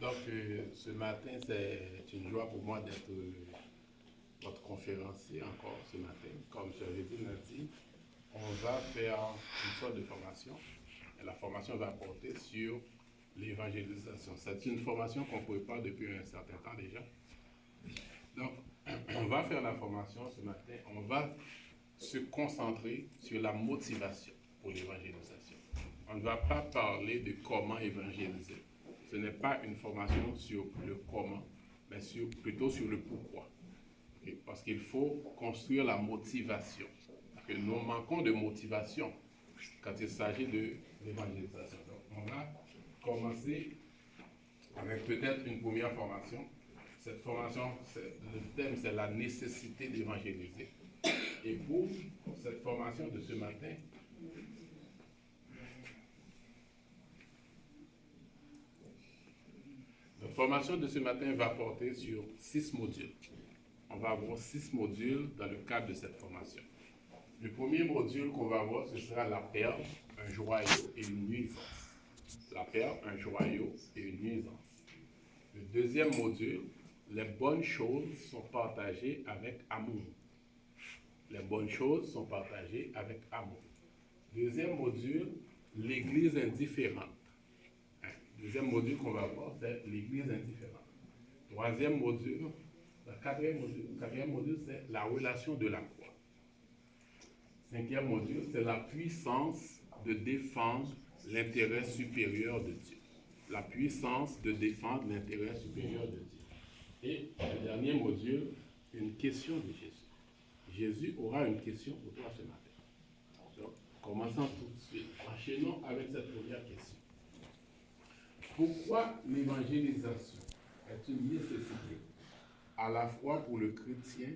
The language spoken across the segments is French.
Donc, ce matin, c'est une joie pour moi d'être votre conférencier encore ce matin. Comme j'avais dit lundi, on va faire une sorte de formation. Et la formation va porter sur l'évangélisation. C'est une formation qu'on prépare depuis un certain temps déjà. Donc, on va faire la formation ce matin. On va se concentrer sur la motivation pour l'évangélisation. On ne va pas parler de comment évangéliser. Ce n'est pas une formation sur le comment, mais plutôt sur le pourquoi. Okay? Parce qu'il faut construire la motivation. Parce que nous manquons de motivation quand il s'agit de l'évangélisation. Donc, on va commencer avec peut-être une première formation. Cette formation, le thème, c'est la nécessité d'évangéliser. Et pour cette formation de ce matin, la formation de ce matin va porter sur 6 modules. On va avoir 6 modules dans le cadre de cette formation. Le premier module qu'on va voir, ce sera la perle, un joyau et une nuisance. La perle, un joyau et une nuisance. Le deuxième module, les bonnes choses sont partagées avec amour. Les bonnes choses sont partagées avec amour. Deuxième module, l'église indifférente. Deuxième module qu'on va voir, c'est l'église indifférente. Troisième module, le quatrième module, c'est la relation de la croix. Cinquième module, c'est la puissance de défendre l'intérêt supérieur de Dieu. La puissance de défendre l'intérêt supérieur de Dieu. Et le dernier module, une question de Jésus. Jésus aura une question pour toi ce matin. Donc, commençons tout de suite. Enchaînons avec cette première question. Pourquoi l'évangélisation est une nécessité à la fois pour le chrétien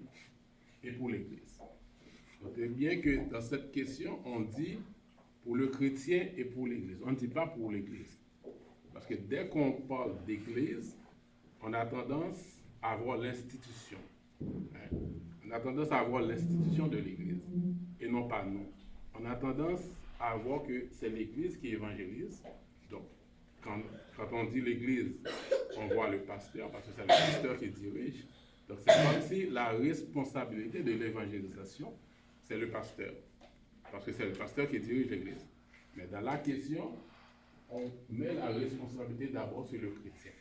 et pour l'Église? Notez bien que dans cette question, on dit pour le chrétien et pour l'Église. On ne dit pas pour l'Église. Parce que dès qu'on parle d'Église, on a tendance à avoir l'institution. On a tendance à avoir l'institution de l'Église et non pas nous. On a tendance à voir que c'est l'Église qui évangélise. Donc, quand on dit l'Église, on voit le pasteur, parce que c'est le pasteur qui dirige. Donc, c'est comme si la responsabilité de l'évangélisation, c'est le pasteur. Parce que c'est le pasteur qui dirige l'Église. Mais dans la question, on met la responsabilité d'abord sur le chrétien.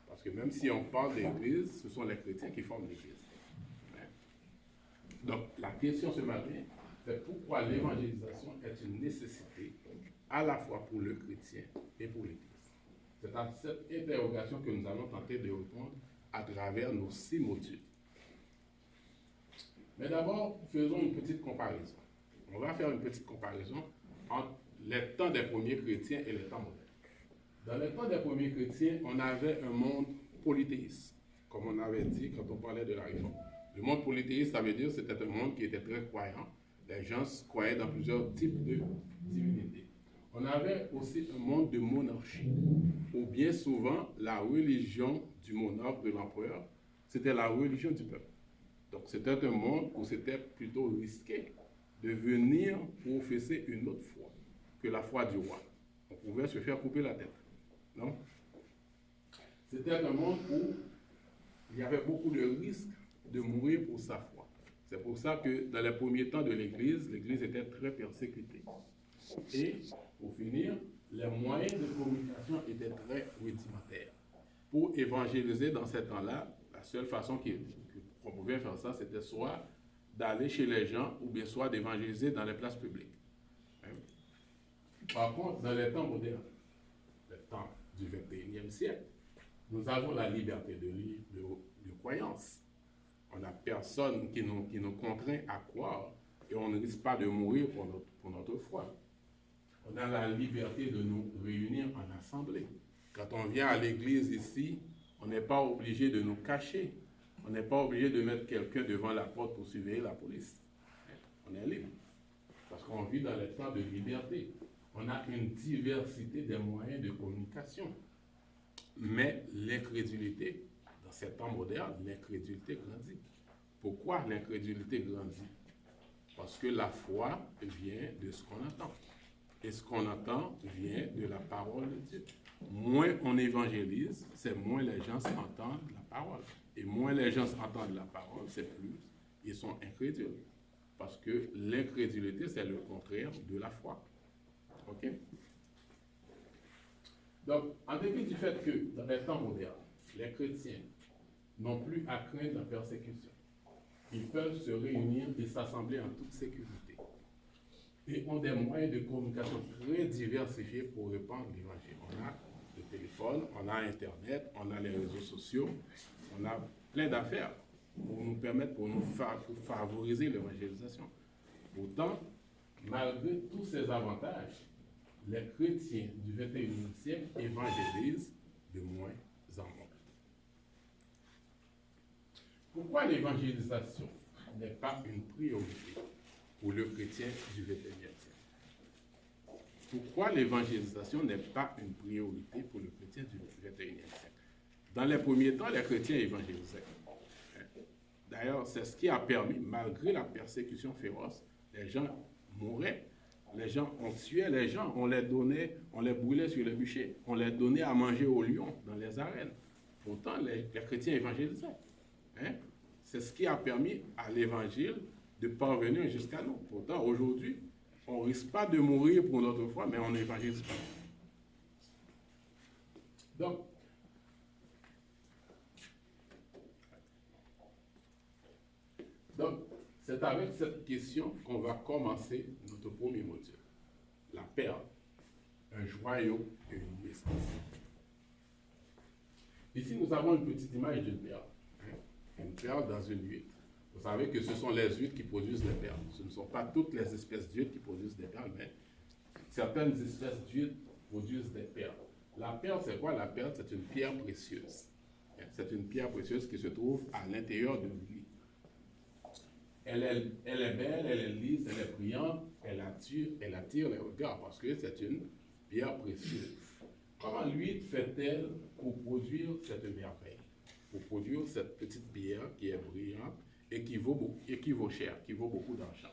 Parce que même si on parle d'Église, ce sont les chrétiens qui forment l'Église. Donc, la question ce matin, c'est pourquoi l'évangélisation est une nécessité à la fois pour le chrétien et pour l'Église. C'est à cette interrogation que nous allons tenter de répondre à travers nos 6 modules. Mais d'abord, faisons une petite comparaison. On va faire une petite comparaison entre les temps des premiers chrétiens et les temps modernes. Dans les temps des premiers chrétiens, on avait un monde polythéiste, comme on avait dit quand on parlait de la réforme. Le monde polythéiste, ça veut dire que c'était un monde qui était très croyant. Les gens croyaient dans plusieurs types de divinités. On avait aussi un monde de monarchie, où bien souvent, la religion du monarque, de l'empereur, c'était la religion du peuple. Donc c'était un monde où c'était plutôt risqué de venir professer une autre foi que la foi du roi. On pouvait se faire couper la tête. Non? C'était un monde où il y avait beaucoup de risques de mourir pour sa foi. C'est pour ça que dans les premiers temps de l'Église était très persécutée. Et pour finir, les moyens de communication étaient très rudimentaires. Pour évangéliser dans ces temps-là, la seule façon qu'on pouvait faire ça, c'était soit d'aller chez les gens ou bien soit d'évangéliser dans les places publiques. Par contre, dans les temps modernes, les temps du 21e siècle, nous avons la liberté de croyance. On n'a personne qui nous contraint à croire et on ne risque pas de mourir pour notre foi. On a la liberté de nous réunir en assemblée. Quand on vient à l'église ici, on n'est pas obligé de nous cacher. On n'est pas obligé de mettre quelqu'un devant la porte pour surveiller la police. On est libre. Parce qu'on vit dans les temps de liberté. On a une diversité des moyens de communication. Mais l'incrédulité, dans ces temps modernes, l'incrédulité grandit. Pourquoi l'incrédulité grandit? Parce que la foi vient de ce qu'on entend. et ce qu'on entend vient de la parole de Dieu. Moins on évangélise, c'est moins les gens entendent la parole. Et moins les gens entendent la parole, c'est plus ils sont incrédules. Parce que l'incrédulité, c'est le contraire de la foi. OK? Donc, en dépit du fait que dans les temps modernes, les chrétiens n'ont plus à craindre la persécution, ils peuvent se réunir et s'assembler en toute sécurité. Et ont des moyens de communication très diversifiés pour répandre l'évangile. On a le téléphone, on a Internet, on a les réseaux sociaux, on a plein d'affaires pour nous permettre, pour favoriser l'évangélisation. Pourtant, malgré tous ces avantages, les chrétiens du 21e siècle évangélisent de moins en moins. Pourquoi l'évangélisation n'est pas une priorité pour le chrétien du 21e siècle? Pourquoi l'évangélisation n'est pas une priorité pour le chrétien du 21e siècle? Dans les premiers temps, les chrétiens évangélisaient. D'ailleurs, c'est ce qui a permis, malgré la persécution féroce, les gens mouraient, les gens, on tuait les gens, on les donnait, on les brûlait sur les bûchers, on les donnait à manger aux lions dans les arènes. Pourtant, les chrétiens évangélisaient. C'est ce qui a permis à l'évangile de parvenir jusqu'à nous. Pourtant, aujourd'hui, on ne risque pas de mourir pour notre foi, mais on n'évangélise pas. Donc, c'est avec cette question qu'on va commencer notre premier module. La perle, un joyau et une essence. Ici, nous avons une petite image d'une perle. Une perle dans une huître. Vous savez que ce sont les huîtres qui produisent les perles. Ce ne sont pas toutes les espèces d'huîtres qui produisent des perles, mais certaines espèces d'huîtres produisent des perles. La perle, c'est quoi? La perle, c'est une pierre précieuse. C'est une pierre précieuse qui se trouve à l'intérieur d'une huître. Elle est belle, elle est lisse, elle est brillante, elle attire les regards parce que c'est une pierre précieuse. Comment l'huître fait-elle pour produire cette merveille? Pour produire cette petite pierre qui est brillante et qui vaut cher, qui vaut beaucoup d'argent.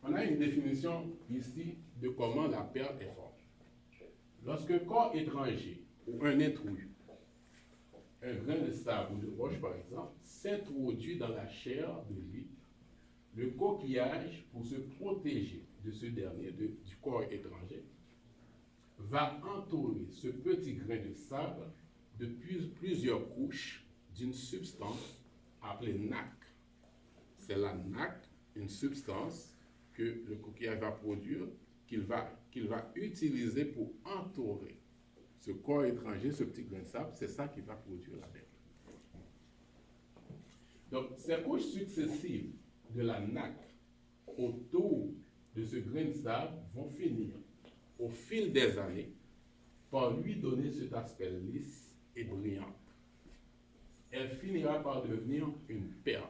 On a une définition ici de comment la perle est formée. Lorsqu'un corps étranger ou un intrus, un grain de sable ou de roche par exemple, s'introduit dans la chair de l'huître, le coquillage, pour se protéger de ce dernier, du corps étranger, va entourer ce petit grain de sable de plusieurs couches d'une substance appelée nacre. C'est la nacre, une substance que le coquillage va produire, qu'il va utiliser pour entourer ce corps étranger, ce petit grain de sable. C'est ça qui va produire la perle. Donc, ces couches successives de la nacre autour de ce grain de sable vont finir, au fil des années, par lui donner cet aspect lisse et brillant. Elle finira par devenir une perle.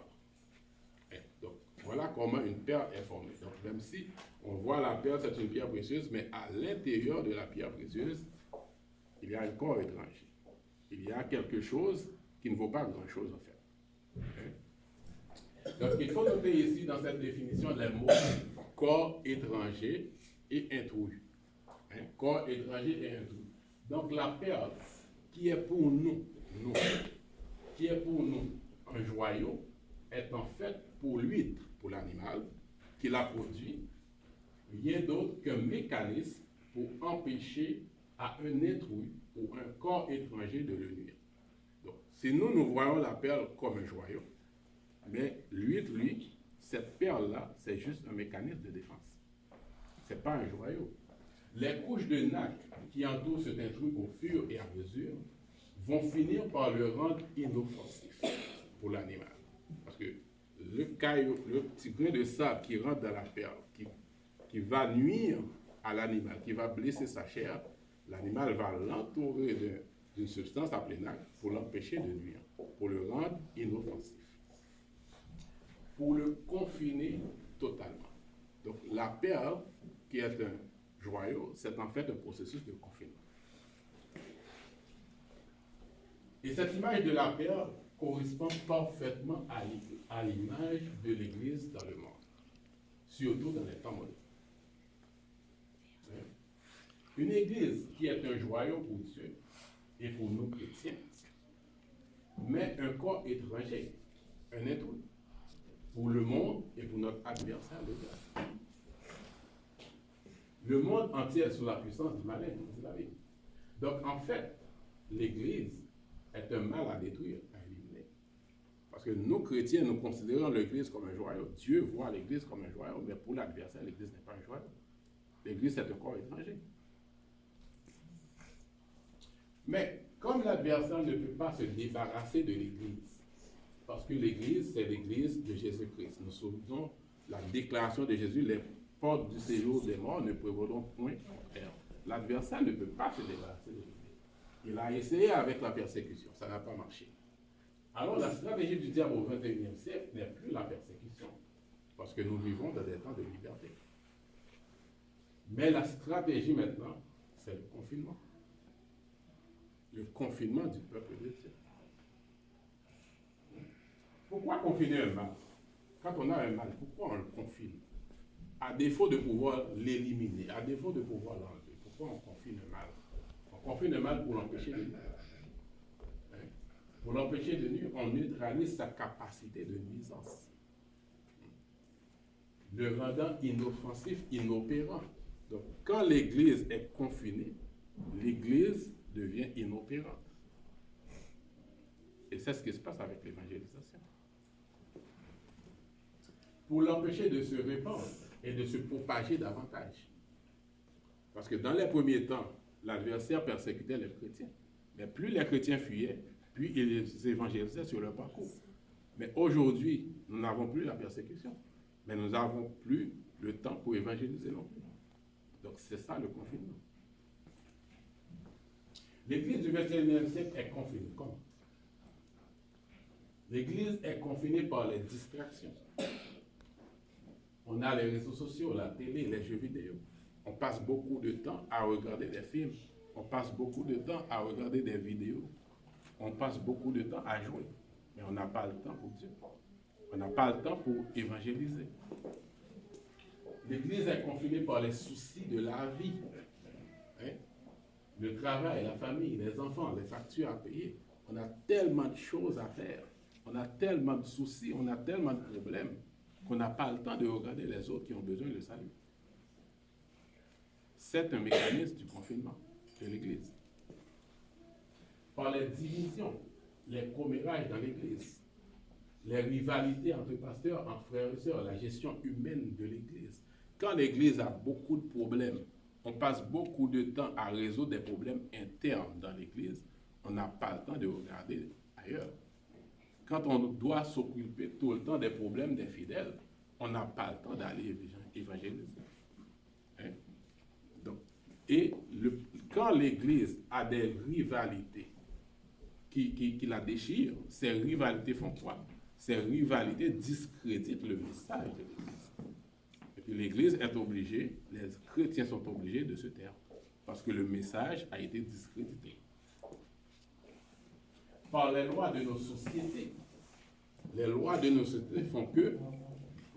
Donc, voilà comment une perle est formée. Donc, même si on voit la perle, c'est une pierre précieuse, mais à l'intérieur de la pierre précieuse, il y a un corps étranger. Il y a quelque chose qui ne vaut pas grand-chose en fait. Donc, il faut noter ici dans cette définition les mots corps étranger et intrus. Corps étranger et intrus. Donc, la perle qui est pour nous un joyau est en fait pour l'huître, pour l'animal qui l'a produit, rien d'autre qu'un mécanisme pour empêcher à un intrus ou un corps étranger de le nuire. Donc, si nous voyons la perle comme un joyau, mais l'huître, lui, cette perle-là, c'est juste un mécanisme de défense. Ce n'est pas un joyau. Les couches de nacre qui entourent cet intrus au fur et à mesure vont finir par le rendre inoffensif pour l'animal. Parce que le petit grain de sable qui rentre dans la perle, qui va nuire à l'animal, qui va blesser sa chair, l'animal va l'entourer d'une substance appelée nacre pour l'empêcher de nuire, pour le rendre inoffensif, pour le confiner totalement. Donc la perle, qui est un joyau, c'est en fait un processus de confinement. Et cette image de la perle correspond parfaitement à l'image de l'Église dans le monde, surtout dans les temps modernes. Une église qui est un joyau pour Dieu et pour nous chrétiens, mais un corps étranger, un intrus, pour le monde et pour notre adversaire, le diable. Le monde entier est sous la puissance du malin, vous savez. Donc en fait, l'Église est un mal à détruire, à éliminer. Parce que nous, chrétiens, nous considérons l'Église comme un joyau. Dieu voit l'Église comme un joyau, mais pour l'adversaire, l'Église n'est pas un joyau. L'Église est un corps étranger. Mais comme l'adversaire ne peut pas se débarrasser de l'Église, parce que l'Église, c'est l'Église de Jésus-Christ. Nous souvenons la déclaration de Jésus, les portes du séjour des morts ne prévaudront point contre elle. L'adversaire ne peut pas se débarrasser de l'Église. Il a essayé avec la persécution, ça n'a pas marché. Alors la stratégie du diable au XXIe siècle n'est plus la persécution, parce que nous vivons dans des temps de liberté. Mais la stratégie maintenant, c'est le confinement. Le confinement du peuple de Dieu. Pourquoi confiner un mal? Quand on a un mal, pourquoi on le confine? À défaut de pouvoir l'éliminer, à défaut de pouvoir l'enlever, pourquoi on confine un mal? On confine un mal pour l'empêcher de nuire. Pour l'empêcher de nuire, on neutralise sa capacité de nuisance, le rendant inoffensif, inopérant. Donc, quand l'Église est confinée, l'Église devient inopérante. Et c'est ce qui se passe avec l'évangélisation. Pour l'empêcher de se répandre et de se propager davantage. Parce que dans les premiers temps, l'adversaire persécutait les chrétiens. Mais plus les chrétiens fuyaient, plus ils les évangélisaient sur leur parcours. Mais aujourd'hui, nous n'avons plus la persécution. Mais nous n'avons plus le temps pour évangéliser non plus. Donc c'est ça le confinement. L'Église du XXIe siècle est confinée. Comment? L'Église est confinée par les distractions. On a les réseaux sociaux, la télé, les jeux vidéo. On passe beaucoup de temps à regarder des films. On passe beaucoup de temps à regarder des vidéos. On passe beaucoup de temps à jouer. Mais on n'a pas le temps pour Dieu. On n'a pas le temps pour évangéliser. L'Église est confinée par les soucis de la vie. Hein? Le travail, la famille, les enfants, les factures à payer. On a tellement de choses à faire. On a tellement de soucis, on a tellement de problèmes qu'on n'a pas le temps de regarder les autres qui ont besoin de salut. C'est un mécanisme du confinement de l'Église. Par les divisions, les commérages dans l'Église, les rivalités entre pasteurs, entre frères et sœurs, la gestion humaine de l'Église. Quand l'Église a beaucoup de problèmes, on passe beaucoup de temps à résoudre des problèmes internes dans l'Église, on n'a pas le temps de regarder ailleurs. Quand on doit s'occuper tout le temps des problèmes des fidèles, on n'a pas le temps d'aller évangéliser. Hein? Donc, quand l'Église a des rivalités qui la déchirent, ces rivalités font quoi? Ces rivalités discréditent le message de l'Église. Et puis l'Église est obligée, les chrétiens sont obligés de se taire, parce que le message a été discrédité. Par les lois de nos sociétés. Les lois de nos sociétés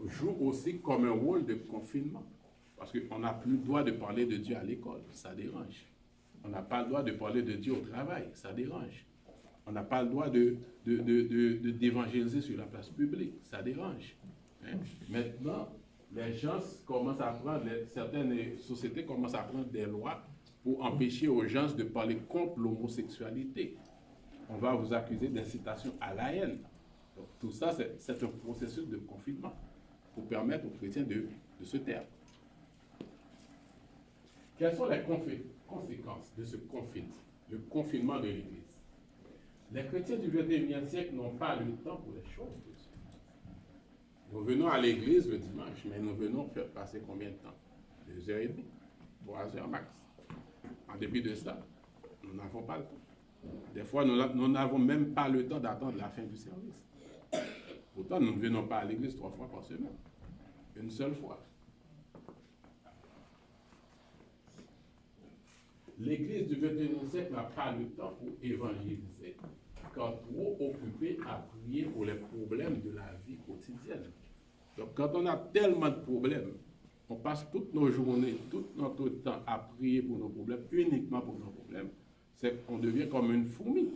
jouent aussi comme un rôle de confinement. Parce qu'on n'a plus le droit de parler de Dieu à l'école, ça dérange. On n'a pas le droit de parler de Dieu au travail, ça dérange. On n'a pas le droit d'évangéliser sur la place publique, ça dérange. Hein? Maintenant, les gens commencent à prendre, certaines sociétés commencent à prendre des lois pour empêcher aux gens de parler contre l'homosexualité. On va vous accuser d'incitation à la haine. Donc, tout ça, c'est un processus de confinement pour permettre aux chrétiens de se taire. Quelles sont les conséquences de ce confinement, le confinement de l'Église? Les chrétiens du XXIe siècle n'ont pas le temps pour les choses de Dieu. Nous venons à l'Église le dimanche, mais nous venons faire passer combien de temps? 2h30, 3h max. En dépit de ça, nous n'avons pas le temps. Des fois, nous n'avons même pas le temps d'attendre la fin du service. Pourtant, nous ne venons pas à l'église 3 fois par semaine. Une seule fois. L'église du XXIe siècle n'a pas le temps pour évangéliser, car trop occupée à prier pour les problèmes de la vie quotidienne. Donc, quand on a tellement de problèmes, on passe toutes nos journées, tout notre temps à prier pour nos problèmes, uniquement pour nos problèmes, c'est qu'on devient comme une fourmi.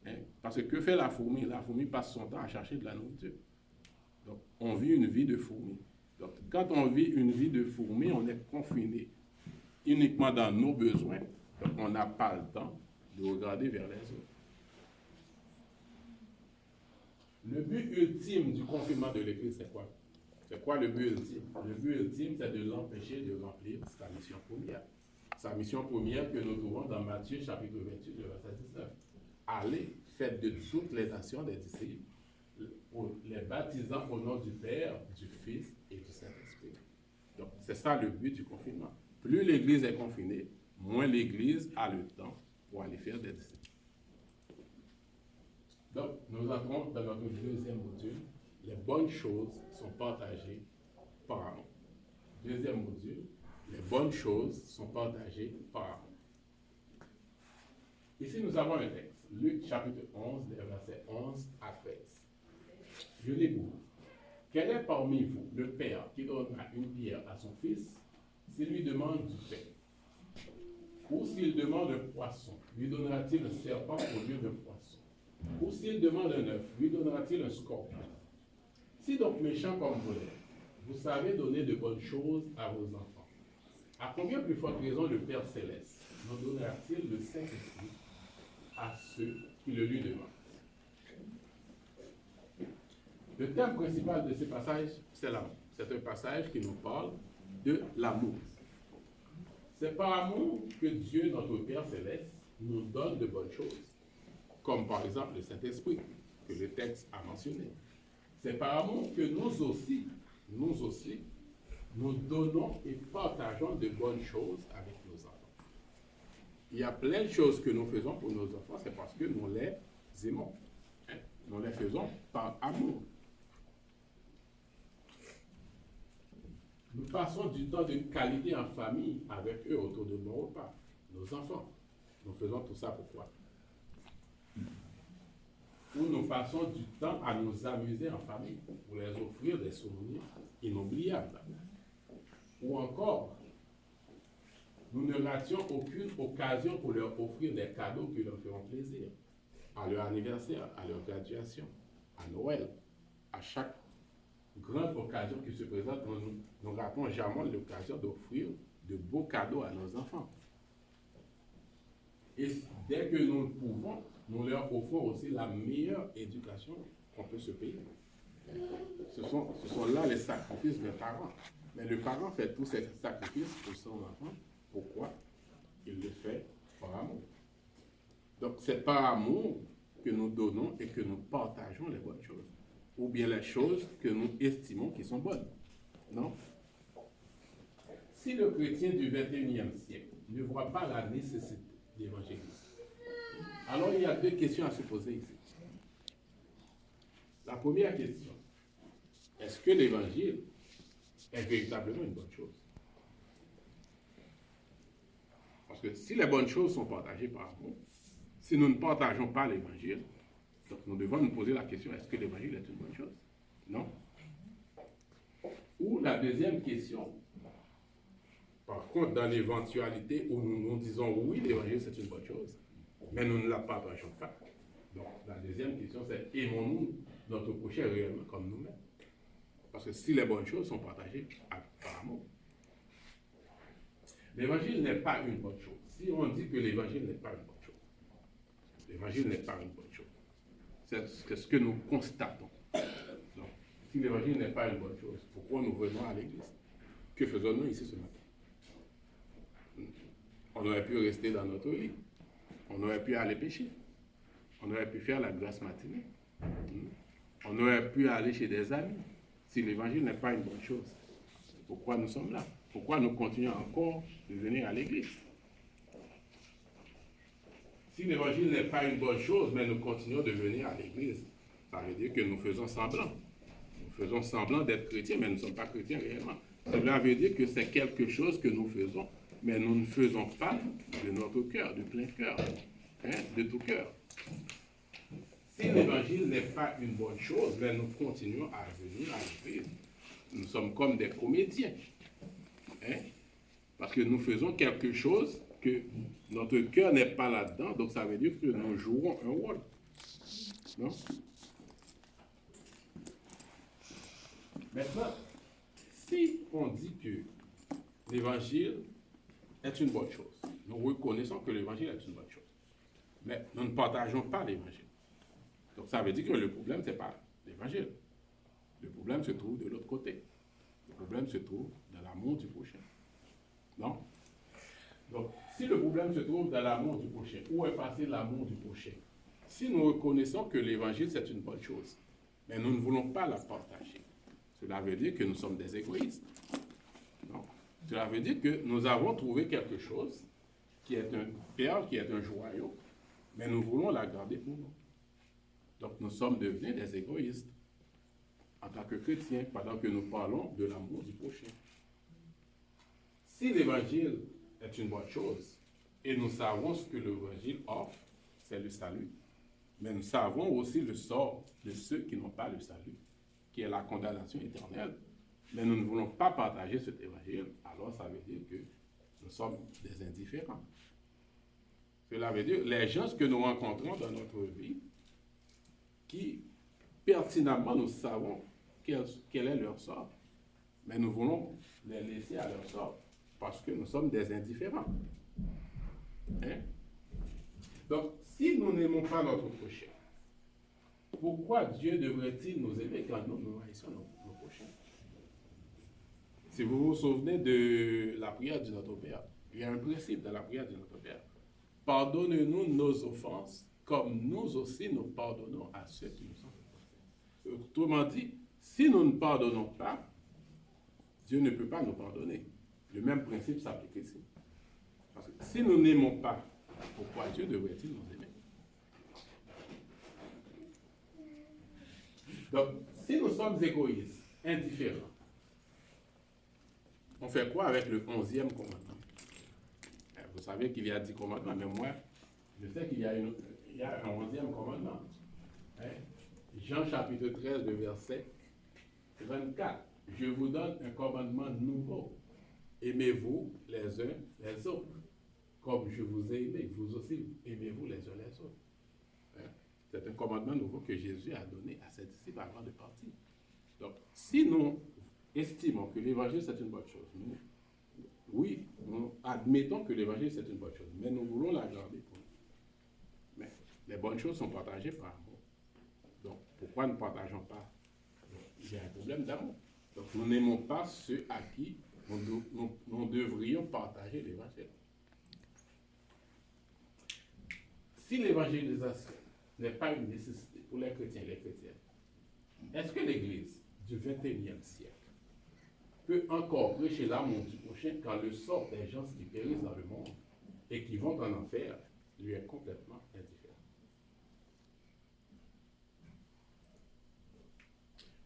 Hein? Parce que fait la fourmi? La fourmi passe son temps à chercher de la nourriture. Donc, on vit une vie de fourmi. Donc, quand on vit une vie de fourmi, on est confiné uniquement dans nos besoins. Donc, on n'a pas le temps de regarder vers les autres. Le but ultime du confinement de l'Église, c'est quoi? C'est quoi le but ultime? Le but ultime, c'est de l'empêcher de remplir sa mission première. Sa mission première que nous trouvons dans Matthieu chapitre 28, le verset 19. Allez, faites de toutes les nations des disciples, les baptisant au nom du Père, du Fils et du Saint-Esprit. Donc, c'est ça le but du confinement. Plus l'Église est confinée, moins l'Église a le temps pour aller faire des disciples. Donc, nous entrons dans notre deuxième module. Les bonnes choses sont partagées par amour. Deuxième module, les bonnes choses sont partagées par amour. Ici, nous avons un texte, Luc chapitre 11, les versets 11 à 13. Je lis pour vous. Quel est parmi vous le père qui donnera une pierre à son fils s'il lui demande du pain? Ou s'il demande un poisson, lui donnera-t-il un serpent au lieu d'un poisson? Ou s'il demande un œuf, lui donnera-t-il un scorpion? Si donc méchant comme vous l'êtes, vous savez donner de bonnes choses à vos enfants, à combien plus forte raison le Père Céleste nous donnera-t-il le Saint-Esprit à ceux qui le lui demandent? Le thème principal de ce passage, c'est l'amour. C'est un passage qui nous parle de l'amour. C'est par amour que Dieu, notre Père Céleste, nous donne de bonnes choses, comme par exemple le Saint-Esprit, que le texte a mentionné. C'est par amour que nous aussi, nous donnons et partageons de bonnes choses avec nos enfants. Il y a plein de choses que nous faisons pour nos enfants, c'est parce que nous les aimons. Hein? Nous les faisons par amour. Nous passons du temps de qualité en famille avec eux autour de nos repas, nos enfants. Nous faisons tout ça pourquoi? Où nous passons du temps à nous amuser en famille pour les offrir des souvenirs inoubliables. Ou encore, nous ne rations aucune occasion pour leur offrir des cadeaux qui leur feront plaisir. À leur anniversaire, à leur graduation, à Noël, à chaque grande occasion qui se présente, nous ne ratons jamais l'occasion d'offrir de beaux cadeaux à nos enfants. Et dès que nous le pouvons, nous leur offrons aussi la meilleure éducation qu'on peut se payer. Ce sont là les sacrifices des parents. Mais le parent fait tous ces sacrifices pour son enfant. Pourquoi? Il le fait par amour. Donc c'est par amour que nous donnons et que nous partageons les bonnes choses. Ou bien les choses que nous estimons qui sont bonnes. Non? Si le chrétien du 21e siècle ne voit pas la nécessité d'évangéliser, alors il y a deux questions à se poser ici. La première question, est-ce que l'évangile est véritablement une bonne chose? Parce que si les bonnes choses sont partagées par amour, si nous ne partageons pas l'évangile, donc nous devons nous poser la question, est-ce que l'évangile est une bonne chose? Non? Ou la deuxième question, par contre, dans l'éventualité où nous disons oui, l'évangile c'est une bonne chose, mais nous ne la partageons pas. Donc, la deuxième question, c'est aimons-nous notre prochain réellement comme nous-mêmes? Parce que si les bonnes choses sont partagées par amour, l'évangile n'est pas une bonne chose. Si on dit que l'évangile n'est pas une bonne chose, l'évangile n'est pas une bonne chose. C'est ce que nous constatons. Donc, si l'évangile n'est pas une bonne chose, pourquoi nous venons à l'église? Que faisons-nous ici ce matin? On aurait pu rester dans notre lit. On aurait pu aller pêcher. On aurait pu faire la grasse matinée. On aurait pu aller chez des amis. Si l'évangile n'est pas une bonne chose, pourquoi nous sommes là? Pourquoi nous continuons encore de venir à l'église? Si l'évangile n'est pas une bonne chose, mais nous continuons de venir à l'église, ça veut dire que nous faisons semblant. Nous faisons semblant d'être chrétiens, mais nous ne sommes pas chrétiens réellement. Cela veut dire que c'est quelque chose que nous faisons, mais nous ne faisons pas de notre cœur, de plein cœur, de tout cœur. Si l'évangile n'est pas une bonne chose, mais nous continuons à venir à l'église, nous sommes comme des comédiens. Hein? Parce que nous faisons quelque chose que notre cœur n'est pas là-dedans, donc ça veut dire que nous jouons un rôle. Non? Maintenant, si on dit que l'évangile est une bonne chose, nous reconnaissons que l'évangile est une bonne chose, mais nous ne partageons pas l'évangile. Donc ça veut dire que le problème, ce n'est pas l'évangile. Le problème se trouve de l'autre côté. Le problème se trouve dans l'amour du prochain. Non? Donc, si le problème se trouve dans l'amour du prochain, où est passé l'amour du prochain? Si nous reconnaissons que l'évangile, c'est une bonne chose, mais nous ne voulons pas la partager, cela veut dire que nous sommes des égoïstes. Non? Cela veut dire que nous avons trouvé quelque chose qui est un perle, qui est un joyau, mais nous voulons la garder pour nous. Donc, nous sommes devenus des égoïstes en tant que chrétiens, pendant que nous parlons de l'amour du prochain. Si l'évangile est une bonne chose, et nous savons ce que l'évangile offre, c'est le salut, mais nous savons aussi le sort de ceux qui n'ont pas le salut, qui est la condamnation éternelle, mais nous ne voulons pas partager cet évangile, alors ça veut dire que nous sommes des indifférents. Cela veut dire les gens que nous rencontrons dans notre vie, qui pertinemment nous savons quel est leur sort, mais nous voulons les laisser à leur sort parce que nous sommes des indifférents. Hein? Donc, si nous n'aimons pas notre prochain, pourquoi Dieu devrait-il nous aimer quand nous haïssons nos prochains? Si vous vous souvenez de la prière du Notre Père, il y a un principe dans la prière du Notre Père. Pardonne-nous nos offenses, comme nous aussi nous pardonnons à ceux qui nous ont offensés. Autrement dit, si nous ne pardonnons pas, Dieu ne peut pas nous pardonner. Le même principe s'applique ici. Parce que si nous n'aimons pas, pourquoi Dieu devrait-il nous aimer? Donc, si nous sommes égoïstes, indifférents, on fait quoi avec le 11e commandement? Vous savez qu'il y a 10 commandements, mais moi, je sais qu'il y a un 11e commandement. Hein? Jean chapitre 13, le verset 24. Je vous donne un commandement nouveau. Aimez-vous les uns les autres. Comme je vous ai aimé, vous aussi aimez-vous les uns les autres. Hein? C'est un commandement nouveau que Jésus a donné à ses disciples avant de partir. Donc, si nous estimons que l'évangile c'est une bonne chose, nous admettons que l'évangile c'est une bonne chose, mais nous voulons la garder pour nous. Mais les bonnes choses sont partagées par amour. Donc, pourquoi ne partageons pas? Il y a un problème d'amour. Donc, nous n'aimons pas ceux à qui nous devrions partager l'évangile. Si l'évangélisation n'est pas une nécessité pour les chrétiens et les chrétiennes, est-ce que l'Église du XXIe siècle peut encore prêcher l'amour du prochain quand le sort des gens qui périssent dans le monde et qui vont en enfer lui est complètement indifférent?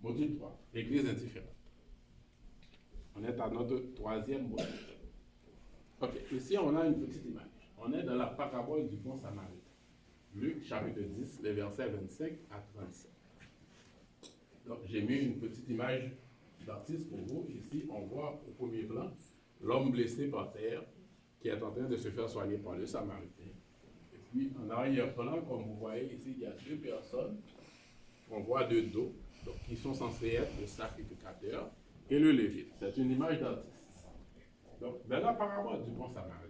Module 3, l'Église indifférente. On est à notre 3e module. Ok, ici on a une petite image. On est dans la parabole du bon samaritain. Luc chapitre 10, les versets 25 à 37. Donc j'ai mis une petite image d'artiste pour vous. Ici on voit au premier plan l'homme blessé par terre qui est en train de se faire soigner par le samaritain. Et puis en arrière-plan, comme vous voyez ici, il y a 2 personnes qu'on voit de dos, donc, qui sont censés être le sacrificateur et le lévite. C'est une image d'artiste. Donc, dans la parabole du bon samaritain,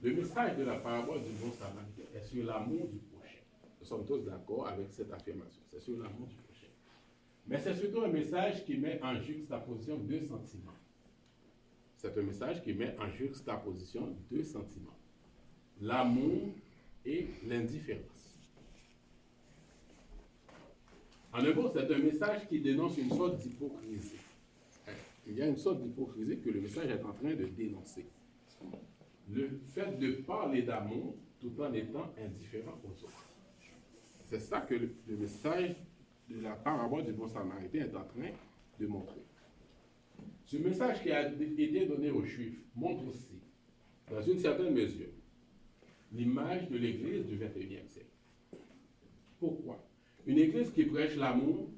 le message de la parabole du bon samaritain est sur l'amour du prochain. Nous sommes tous d'accord avec cette affirmation. C'est sur l'amour du prochain. Mais c'est surtout un message qui met en juxtaposition 2 sentiments. C'est un message qui met en juxtaposition 2 sentiments. L'amour et l'indifférence. En un mot, c'est un message qui dénonce une sorte d'hypocrisie. Il y a une sorte d'hypocrisie que le message est en train de dénoncer. Le fait de parler d'amour tout en étant indifférent aux autres. C'est ça que le message de la parabole du bon samaritain est en train de montrer. Ce message qui a été donné aux Juifs montre aussi, dans une certaine mesure, l'image de l'Église du XXIe siècle. Pourquoi? Une Église qui prêche l'amour,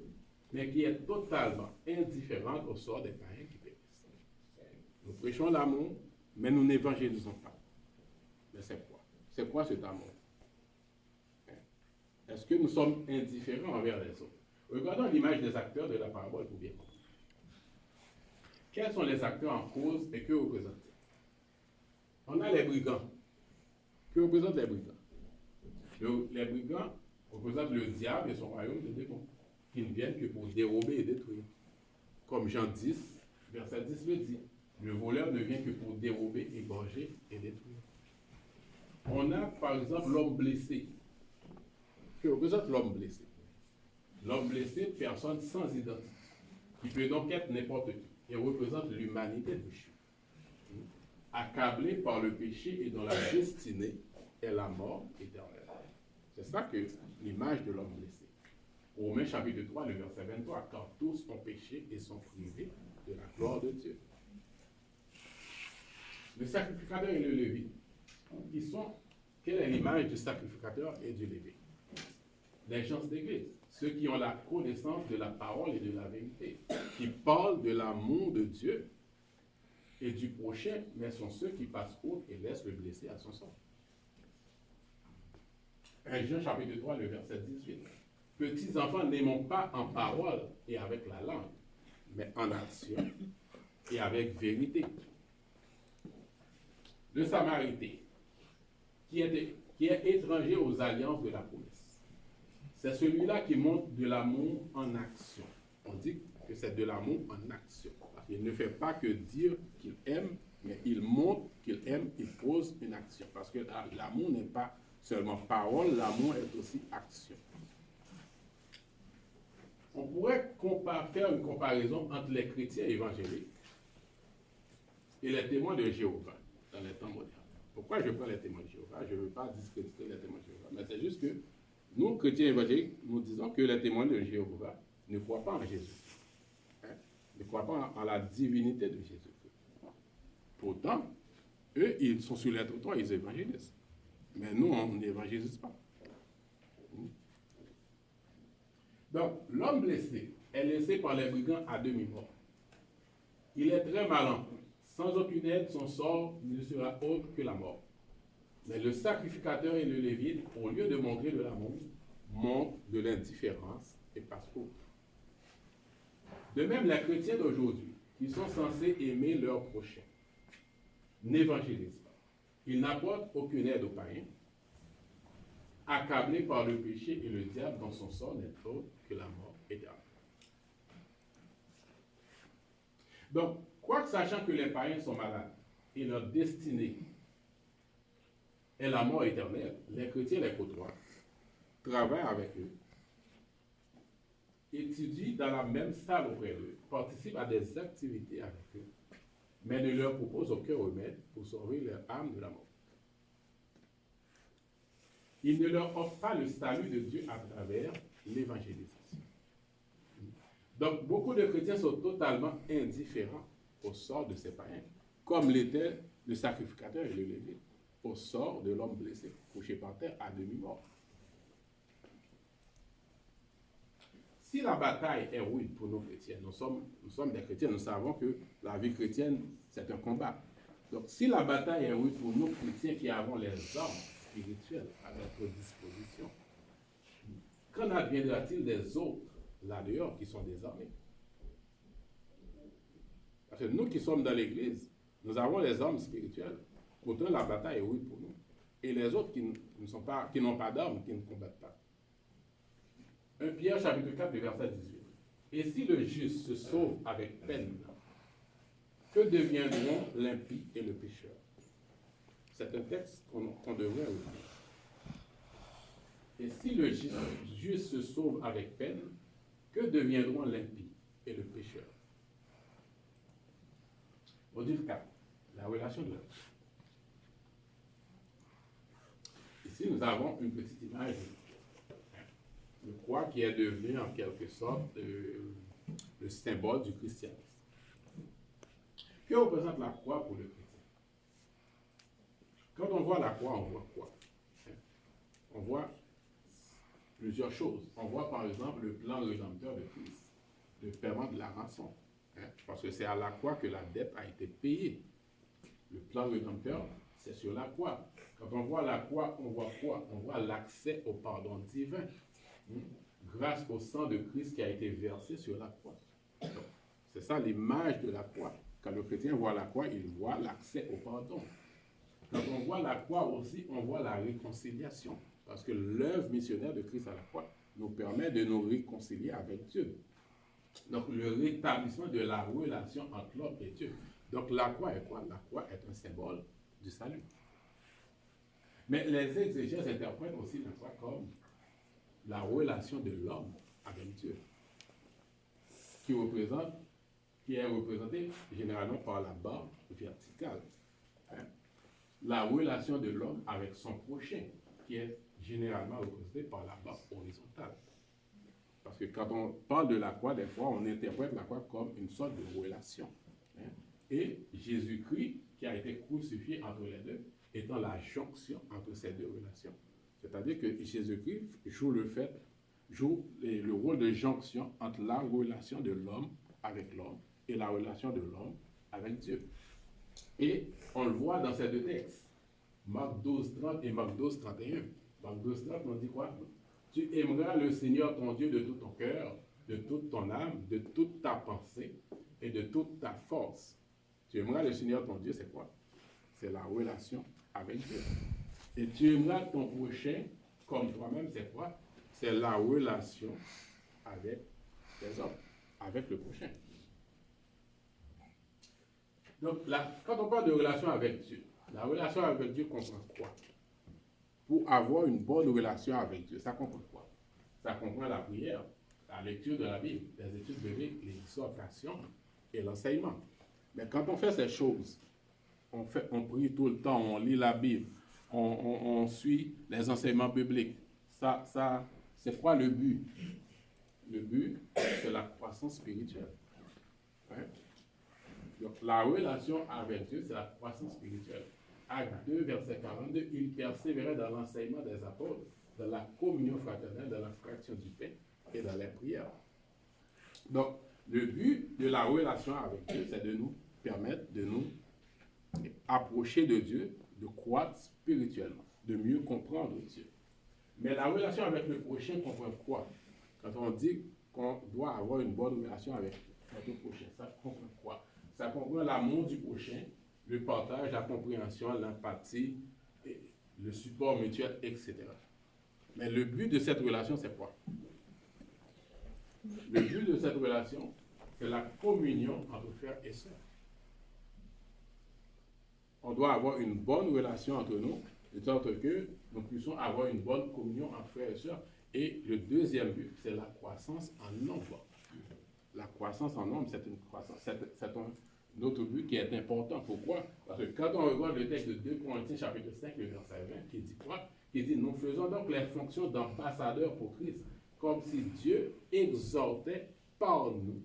mais qui est totalement indifférente au sort des païens qui périssent. prêchons l'amour, mais nous n'évangélisons pas. Mais c'est quoi? C'est quoi cet amour? Est-ce que nous sommes indifférents envers les autres? Regardons l'image des acteurs de la parabole pour bien comprendre. Quels sont les acteurs en cause et que représentent-ils? On a les brigands. Que représentent les brigands? Les brigands représentent le diable et son royaume de démons, qui ne viennent que pour dérober et détruire. Comme Jean 10, verset 10 le dit, le voleur ne vient que pour dérober, égorger et détruire. On a par exemple l'homme blessé. Que représente l'homme blessé? L'homme blessé, personne sans identité, qui peut donc être n'importe qui. Il représente l'humanité déchue, accablée par le péché et dont la destinée est la mort éternelle. C'est ça que l'image de l'homme blessé. Romains chapitre 3, le verset 23, car tous ont péché et sont privés de la gloire de Dieu. Le sacrificateur et le lévite, quelle est l'image du sacrificateur et du lévite? Les gens d'église, ceux qui ont la connaissance de la parole et de la vérité, qui parlent de l'amour de Dieu et du prochain, mais sont ceux qui passent outre et laissent le blessé à son sort. 1 Jean chapitre 3, le verset 18. Petits enfants, n'aimons pas en parole et avec la langue, mais en action et avec vérité. Le Samaritain, qui est étranger aux alliances de la promesse, c'est celui-là qui montre de l'amour en action. On dit que c'est de l'amour en action. Parce qu'il ne fait pas que dire qu'il aime, mais il montre qu'il aime, il pose une action. Parce que l'amour n'est pas seulement parole, l'amour est aussi action. On pourrait faire une comparaison entre les chrétiens évangéliques et les témoins de Jéhovah dans les temps modernes. Pourquoi je prends les témoins de Jéhovah? Je ne veux pas discréditer les témoins de Jéhovah, mais c'est juste que nous, chrétiens évangéliques, nous disons que les témoins de Jéhovah ne croient pas en Jésus. Ne croient pas en la divinité de Jésus. Pourtant, eux, ils sont sur les trottoirs, ils évangélisent. Mais nous, on n'évangélise pas. Donc, l'homme blessé est laissé par les brigands à demi-mort. Il est très malin. Sans aucune aide, son sort ne sera autre que la mort. Mais le sacrificateur et le lévite, au lieu de montrer de l'amour, montrent de l'indifférence et passent outre. De même, les chrétiens d'aujourd'hui, qui sont censés aimer leur prochain, n'évangélisent pas. Ils n'apportent aucune aide aux païens, accablés par le péché et le diable dont son sort n'est autre que la mort éternelle. Donc, quoique sachant que les païens sont malades et leur destinée est la mort éternelle, les chrétiens les côtoient, travaillent avec eux, étudient dans la même salle auprès d'eux, participent à des activités avec eux, mais ne leur proposent aucun remède pour sauver leur âme de la mort. Ils ne leur offrent pas le salut de Dieu à travers l'évangélisation. Donc, beaucoup de chrétiens sont totalement indifférents au sort de ces païens, comme l'était le sacrificateur et le lévite, au sort de l'homme blessé, couché par terre à demi-mort. Si la bataille est rude pour nos chrétiens, nous sommes des chrétiens, nous savons que la vie chrétienne, c'est un combat. Donc, si la bataille est rude pour nous chrétiens qui avons les armes spirituelles à notre disposition, qu'en adviendra-t-il des autres là-dehors qui sont désarmés? Parce que nous qui sommes dans l'Église, nous avons les armes spirituelles. Pourtant, la bataille est rude pour nous. Et les autres qui n'ont pas d'armes, qui ne combattent pas. 1 Pierre chapitre 4, verset 18. Et si le juste se sauve avec peine, que deviendront l'impie et le pécheur? C'est un texte qu'on devrait ouvrir. Et si le juste se sauve avec peine, que deviendront l'impie et le pécheur? Module 4, la relation de l'homme. Ici, nous avons une petite image de croix qui est devenue en quelque sorte le symbole du christianisme. Que représente la croix pour le chrétien? Quand on voit la croix, on voit quoi? On voit plusieurs choses. On voit par exemple le plan rédempteur de Christ, le paiement de la rançon. Parce que c'est à la croix que la dette a été payée. Le plan rédempteur, c'est sur la croix. Quand on voit la croix, on voit quoi? On voit l'accès au pardon divin, grâce au sang de Christ qui a été versé sur la croix. C'est ça l'image de la croix. Quand le chrétien voit la croix, il voit l'accès au pardon. Quand on voit la croix aussi, on voit la réconciliation. Parce que l'œuvre missionnaire de Christ à la croix nous permet de nous réconcilier avec Dieu. Donc, le rétablissement de la relation entre l'homme et Dieu. Donc, la croix est quoi? La croix est un symbole du salut. Mais les exégèses interprètent aussi la croix comme la relation de l'homme avec Dieu, qui est représentée généralement par la barre verticale. La relation de l'homme avec son prochain, qui est généralement représentée par la barre horizontale. Parce que quand on parle de la croix, des fois, on interprète la croix comme une sorte de relation. Et Jésus-Christ, qui a été crucifié entre les deux, étant la jonction entre ces deux relations. C'est-à-dire que Jésus-Christ joue le rôle de jonction entre la relation de l'homme avec l'homme et la relation de l'homme avec Dieu. Et on le voit dans ces deux textes, Marc 12:30 et Marc 12:31. Marc 12:30, on dit quoi? Tu aimeras le Seigneur ton Dieu de tout ton cœur, de toute ton âme, de toute ta pensée et de toute ta force. Tu aimeras le Seigneur ton Dieu, c'est quoi? C'est la relation avec Dieu. Et tu aimeras ton prochain comme toi-même, c'est quoi? C'est la relation avec les hommes, avec le prochain. Donc, quand on parle de relation avec Dieu, la relation avec Dieu comprend quoi? Pour avoir une bonne relation avec Dieu, ça comprend quoi? Ça comprend la prière, la lecture de la Bible, les études bibliques, les exhortations et l'enseignement. Mais quand on fait ces choses, on prie tout le temps, on lit la Bible, on suit les enseignements bibliques. C'est quoi le but? Le but, c'est la croissance spirituelle. Donc, la relation avec Dieu, c'est la croissance spirituelle. Acte 2, verset 42, il persévérait dans l'enseignement des apôtres, dans la communion fraternelle, dans la fraction du pain et dans les prières. Donc, le but de la relation avec Dieu, c'est de nous permettre de nous approcher de Dieu, de croître spirituellement, de mieux comprendre Dieu. Mais la relation avec le prochain comprend quoi? Quand on dit qu'on doit avoir une bonne relation avec notre prochain, ça comprend quoi? Ça comprend l'amour du prochain, le partage, la compréhension, l'empathie, le support mutuel, etc. Mais le but de cette relation, c'est quoi? Le but de cette relation, c'est la communion entre frères et sœurs. On doit avoir une bonne relation entre nous, de sorte que nous puissions avoir une bonne communion entre frères et sœurs. Et le deuxième but, c'est la croissance en nombre. La croissance en nombre, c'est une croissance, c'est un autre but qui est important. Pourquoi? Parce que quand on regarde le texte de 2 Corinthiens chapitre 5, le verset 20, qui dit quoi? Qui dit, nous faisons donc les fonctions d'ambassadeurs pour Christ, comme si Dieu exhortait par nous.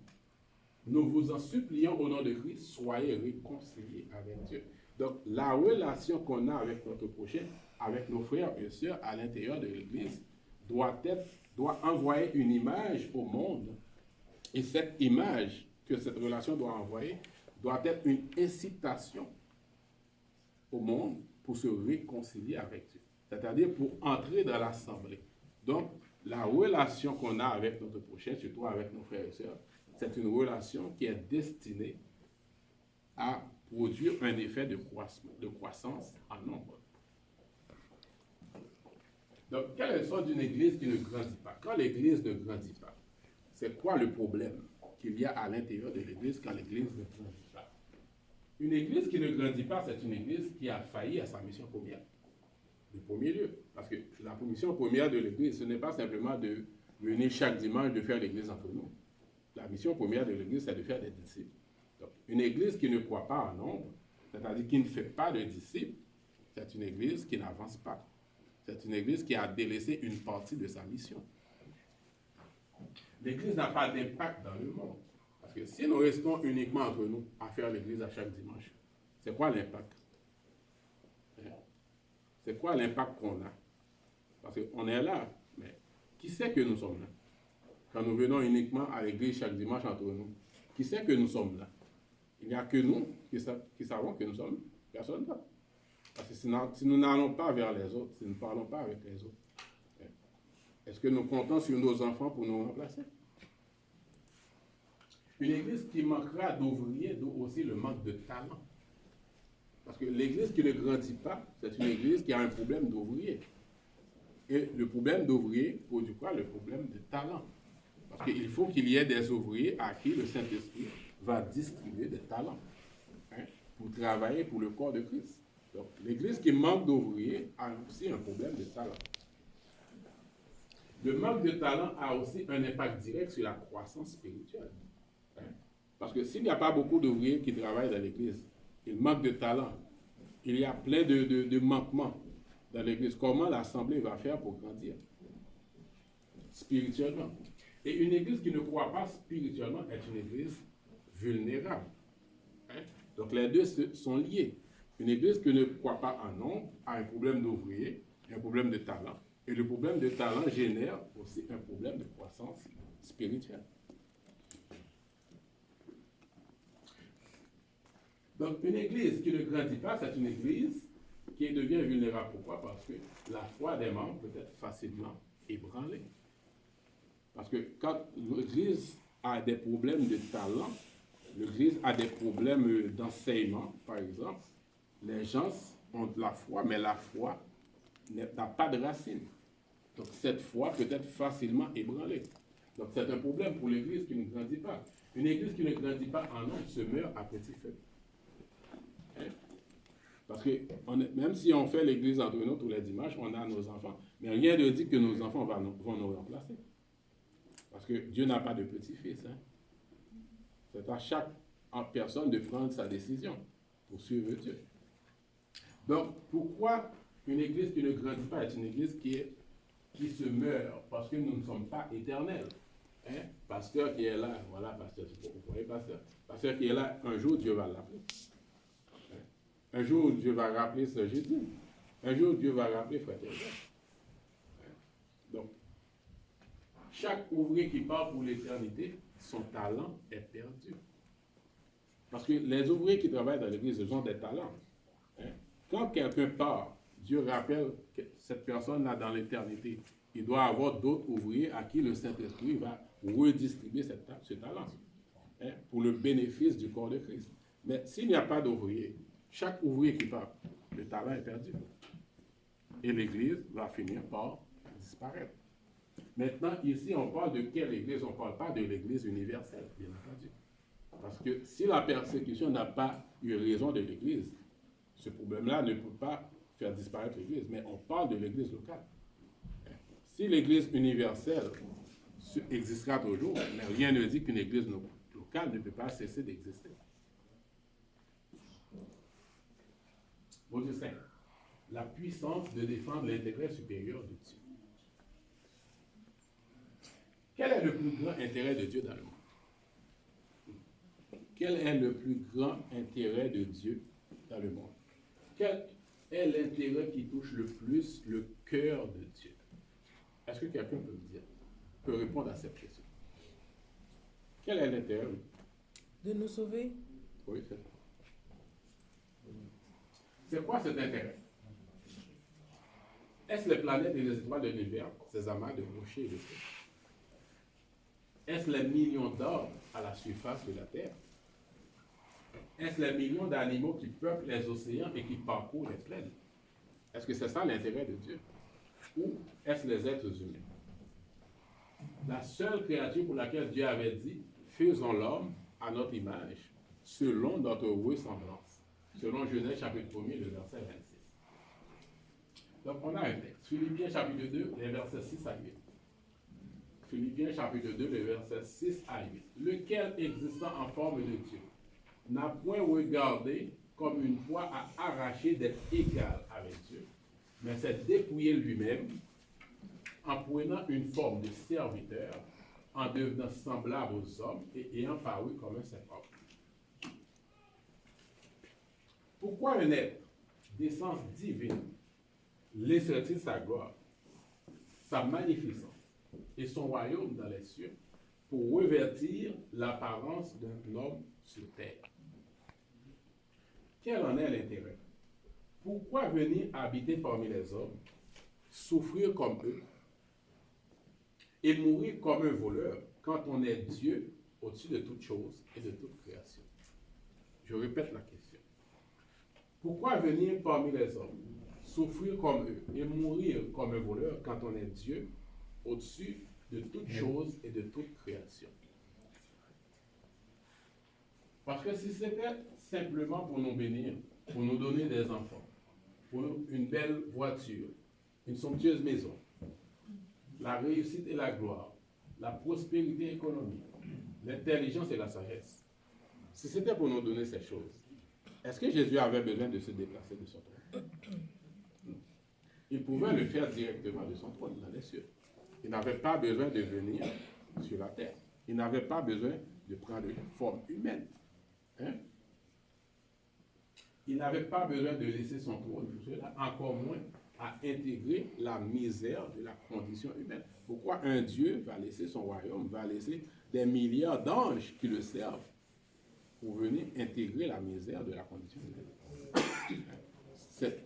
Nous vous en supplions au nom de Christ, soyez réconciliés avec Dieu. Donc, la relation qu'on a avec notre prochain, avec nos frères et sœurs à l'intérieur de l'Église, doit envoyer une image au monde. Et cette image que cette relation doit envoyer doit être une incitation au monde pour se réconcilier avec Dieu. C'est-à-dire pour entrer dans l'assemblée. Donc, la relation qu'on a avec notre prochain, surtout avec nos frères et sœurs, c'est une relation qui est destinée à produire un effet de croissance en nombre. Donc, quelle est l'histoire d'une église qui ne grandit pas? Quand l'église ne grandit pas, c'est quoi le problème qu'il y a à l'intérieur de l'église quand l'église ne grandit pas? Une église qui ne grandit pas, c'est une église qui a failli à sa mission première. Le premier lieu. Parce que la mission première de l'église, ce n'est pas simplement de venir chaque dimanche de faire l'église entre nous. La mission première de l'église, c'est de faire des disciples. Donc, une église qui ne croit pas en nombre, c'est-à-dire qui ne fait pas de disciples, c'est une église qui n'avance pas. C'est une église qui a délaissé une partie de sa mission. L'église n'a pas d'impact dans le monde. Parce que si nous restons uniquement entre nous à faire l'église à chaque dimanche, c'est quoi l'impact? C'est quoi l'impact qu'on a? Parce qu'on est là, mais qui sait que nous sommes là? Quand nous venons uniquement à l'église chaque dimanche entre nous, Qui sait que nous sommes là? Il n'y a que nous qui savons que nous sommes personne d'autre. Parce que si nous n'allons pas vers les autres, si nous ne parlons pas avec les autres, est-ce que nous comptons sur nos enfants pour nous remplacer? Une église qui manquera d'ouvriers, d'où aussi le manque de talent. Parce que l'église qui ne grandit pas, c'est une église qui a un problème d'ouvriers. Et le problème d'ouvriers produit quoi? Le problème de talent. Parce qu'il faut qu'il y ait des ouvriers à qui le Saint-Esprit va distribuer des talents, pour travailler pour le corps de Christ. Donc, l'église qui manque d'ouvriers a aussi un problème de talent. Le manque de talent a aussi un impact direct sur la croissance spirituelle. Parce que s'il n'y a pas beaucoup d'ouvriers qui travaillent dans l'église, il manque de talent, il y a plein de manquements dans l'église. Comment l'assemblée va faire pour grandir spirituellement? Et une église qui ne croit pas spirituellement est une église vulnérable. Donc les deux sont liés. Une église qui ne croit pas en nombre a un problème d'ouvriers, un problème de talent. Et le problème de talent génère aussi un problème de croissance spirituelle. Donc une église qui ne grandit pas, c'est une église qui devient vulnérable. Pourquoi? Parce que la foi des membres peut être facilement ébranlée. Parce que quand l'église a des problèmes de talent, l'église a des problèmes d'enseignement, par exemple, les gens ont de la foi, mais la foi n'a pas de racine. Donc cette foi peut être facilement ébranlée. Donc c'est un problème pour l'église qui ne grandit pas. Une église qui ne grandit pas en nombre se meurt à petit feu. Parce que même si on fait l'église entre nous tous les dimanches, on a nos enfants. Mais rien ne dit que nos enfants vont nous remplacer. Parce que Dieu n'a pas de petit-fils. C'est à chaque personne de prendre sa décision pour suivre Dieu. Donc, pourquoi une église qui ne grandit pas est une église qui se meurt? Parce que nous ne sommes pas éternels. Pasteur qui est là, voilà, pasteur, vous voyez, pasteur qui est là, un jour Dieu va l'appeler. Un jour Dieu va rappeler ce jeudi. Un jour Dieu va rappeler frère et sœur. Donc, chaque ouvrier qui part pour l'éternité, son talent est perdu. Parce que les ouvriers qui travaillent dans l'église, ils ont des talents. Quand quelqu'un part, Dieu rappelle que cette personne-là dans l'éternité, il doit avoir d'autres ouvriers à qui le Saint-Esprit va redistribuer ce talent, pour le bénéfice du corps de Christ. Mais s'il n'y a pas d'ouvrier, chaque ouvrier qui part, le talent est perdu. Et l'église va finir par disparaître. Maintenant, ici, on parle de quelle église? On ne parle pas de l'église universelle, bien entendu. Parce que si la persécution n'a pas eu raison de l'église, ce problème-là ne peut pas faire disparaître l'église. Mais on parle de l'église locale. Si l'église universelle existera toujours, mais rien ne dit qu'une église locale ne peut pas cesser d'exister. Mot 5. La puissance de défendre l'intérêt supérieur de Dieu. Quel est le plus grand intérêt de Dieu dans le monde? Quel est le plus grand intérêt de Dieu dans le monde? Quel est l'intérêt qui touche le plus le cœur de Dieu? Est-ce que quelqu'un peut me dire, peut répondre à cette question? Quel est l'intérêt? De nous sauver? Oui, c'est ça. C'est quoi cet intérêt? Est-ce les planètes et les étoiles de l'univers, ces amas de rochers et de feu? Est-ce les millions d'hommes à la surface de la Terre? Est-ce les millions d'animaux qui peuplent les océans et qui parcourent les plaines? Est-ce que c'est ça l'intérêt de Dieu? Ou est-ce les êtres humains? La seule créature pour laquelle Dieu avait dit, faisons l'homme à notre image, selon notre ressemblance. Selon Genèse chapitre 1er, le verset 26. Donc on a un texte. Philippiens chapitre 2, les versets 6 à 8. Philippiens chapitre 2, les versets 6 à 8. Lequel, existant en forme de Dieu, n'a point regardé comme une proie à arracher d'être égal avec Dieu, mais s'est dépouillé lui-même en prenant une forme de serviteur, en devenant semblable aux hommes et ayant paru comme un simple homme. Pourquoi un être d'essence divine laisserait-il sa gloire, sa magnificence et son royaume dans les cieux pour revêtir l'apparence d'un homme sur terre. Quel en est l'intérêt? Pourquoi venir habiter parmi les hommes, souffrir comme eux et mourir comme un voleur quand on est Dieu au-dessus de toute chose et de toute création? Je répète la question. Pourquoi venir parmi les hommes, souffrir comme eux et mourir comme un voleur quand on est Dieu au-dessus de toute chose et de toute création? Parce que si c'était simplement pour nous bénir, pour nous donner des enfants, pour une belle voiture, une somptueuse maison, la réussite et la gloire, la prospérité économique, l'intelligence et la sagesse, si c'était pour nous donner ces choses, est-ce que Jésus avait besoin de se déplacer de son trône? Il pouvait le faire directement de son trône, dans les cieux. Il n'avait pas besoin de venir sur la terre. Il n'avait pas besoin de prendre une forme humaine. Hein? Il n'avait pas besoin de laisser son trône pour cela, encore moins à intégrer la misère de la condition humaine. Pourquoi un Dieu va laisser son royaume, va laisser des milliards d'anges qui le servent pour venir intégrer la misère de la condition humaine?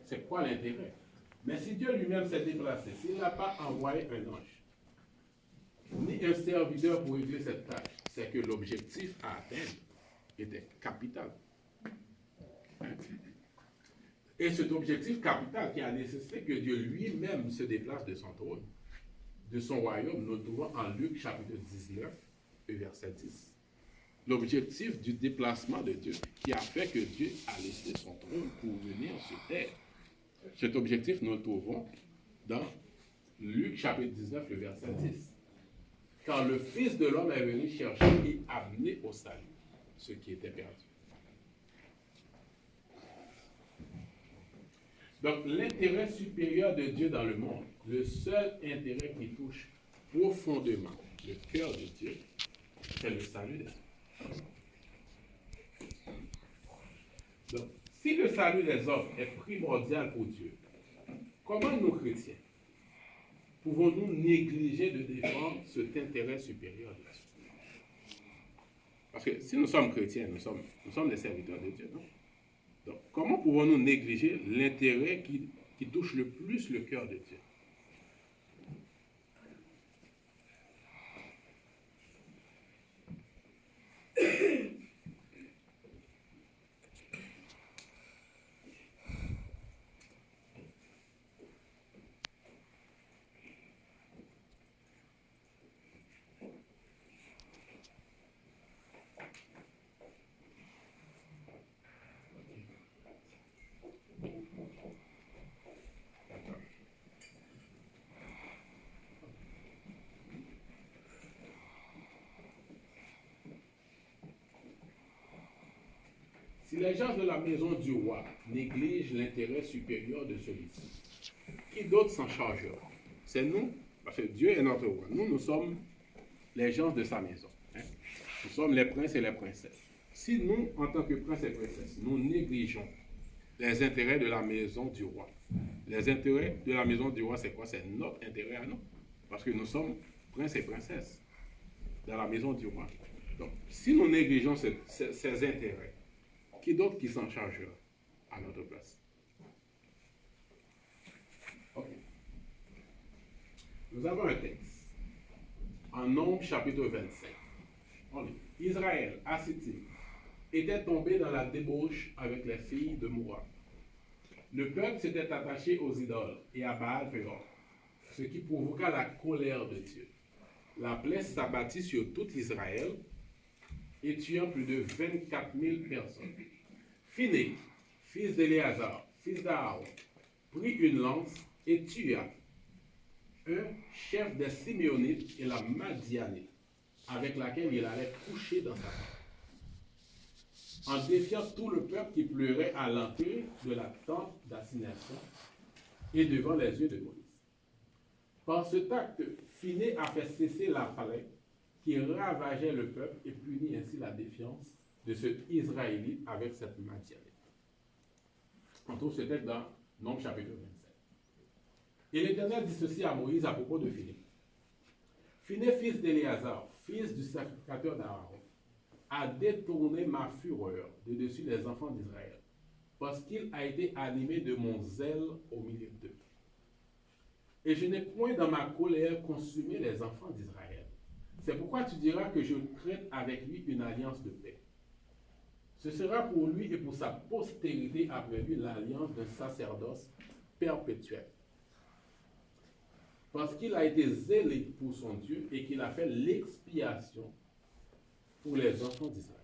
C'est quoi l'intérêt? Mais si Dieu lui-même s'est déplacé, s'il n'a pas envoyé un ange, ni un serviteur pour régler cette tâche, c'est que l'objectif à atteindre était capital. Et cet objectif capital qui a nécessité que Dieu lui-même se déplace de son trône, de son royaume, nous le trouvons en Luc chapitre 19, verset 10. L'objectif du déplacement de Dieu qui a fait que Dieu a laissé son trône pour venir sur terre. Cet objectif, nous le trouvons dans Luc chapitre 19, verset 10. Quand le Fils de l'homme est venu chercher et amener au salut ce qui était perdu. Donc, l'intérêt supérieur de Dieu dans le monde, le seul intérêt qui touche profondément le cœur de Dieu, c'est le salut des hommes. Donc, si le salut des hommes est primordial pour Dieu, comment nous, chrétiens, pouvons-nous négliger de défendre cet intérêt supérieur de Dieu? Parce que si nous sommes chrétiens, nous sommes des serviteurs de Dieu, non? Donc, comment pouvons-nous négliger l'intérêt qui touche le plus le cœur de Dieu? Si les gens de la maison du roi négligent l'intérêt supérieur de celui-ci, qui d'autre s'en chargera? C'est nous, parce que Dieu est notre roi. Nous sommes les gens de sa maison. Hein? Nous sommes les princes et les princesses. Si nous, en tant que princes et princesses, nous négligeons les intérêts de la maison du roi, les intérêts de la maison du roi, c'est quoi? C'est notre intérêt à nous. Parce que nous sommes princes et princesses dans la maison du roi. Donc, si nous négligeons ces intérêts, qui d'autre qui s'en chargera à notre place? Ok. Nous avons un texte. En Nombres chapitre 25. On lit. Israël, à Sittim, était tombé dans la débauche avec les filles de Moab. Le peuple s'était attaché aux idoles et à Baal-Péor, ce qui provoqua la colère de Dieu. La plaie s'abattit sur tout Israël et tuant plus de 24 000 personnes. Phiné, fils d'Éléazar, fils d'Aaron, prit une lance et tua un chef des Siméonites et la Madianite, avec laquelle il allait coucher dans sa tente, en défiant tout le peuple qui pleurait à l'entrée de la tente d'assignation et devant les yeux de Moïse. Par cet acte, Phiné a fait cesser la plaie qui ravageait le peuple et punit ainsi la défiance de ce Israélite avec cette Madianite. On trouve ce texte dans Nombres chapitre 27. Et l'Éternel dit ceci à Moïse à propos de Phiné. Phiné, fils d'Éléazar, fils du sacrificateur d'Aaron, a détourné ma fureur de dessus les enfants d'Israël, parce qu'il a été animé de mon zèle au milieu d'eux. Et je n'ai point dans ma colère consumé les enfants d'Israël. C'est pourquoi tu diras que je traite avec lui une alliance de paix. Ce sera pour lui et pour sa postérité après lui l'alliance d'un sacerdoce perpétuel. Parce qu'il a été zélé pour son Dieu et qu'il a fait l'expiation pour les enfants d'Israël.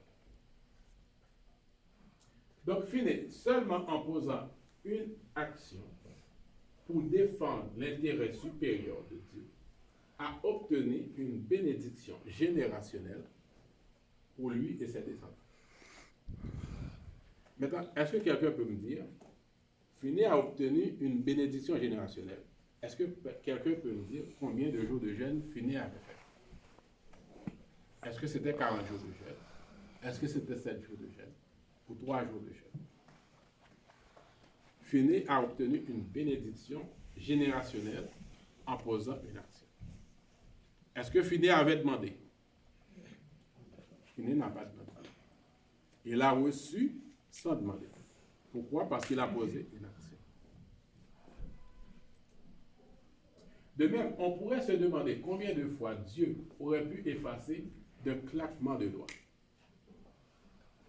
Donc, finit seulement en posant une action pour défendre l'intérêt supérieur de Dieu, a obtenu une bénédiction générationnelle pour lui et ses descendants. Maintenant, est-ce que quelqu'un peut me dire, Finney a obtenu une bénédiction générationnelle. Est-ce que quelqu'un peut me dire combien de jours de jeûne Finney avait fait? Est-ce que c'était 40 jours de jeûne? Est-ce que c'était 7 jours de jeûne? Ou 3 jours de jeûne? Finney a obtenu une bénédiction générationnelle en posant une action. Est-ce que Finney avait demandé? Finney n'a pas demandé. Il a reçu sans demander. Pourquoi? Parce qu'il a posé une action. De même, on pourrait se demander combien de fois Dieu aurait pu effacer d'un claquement de doigts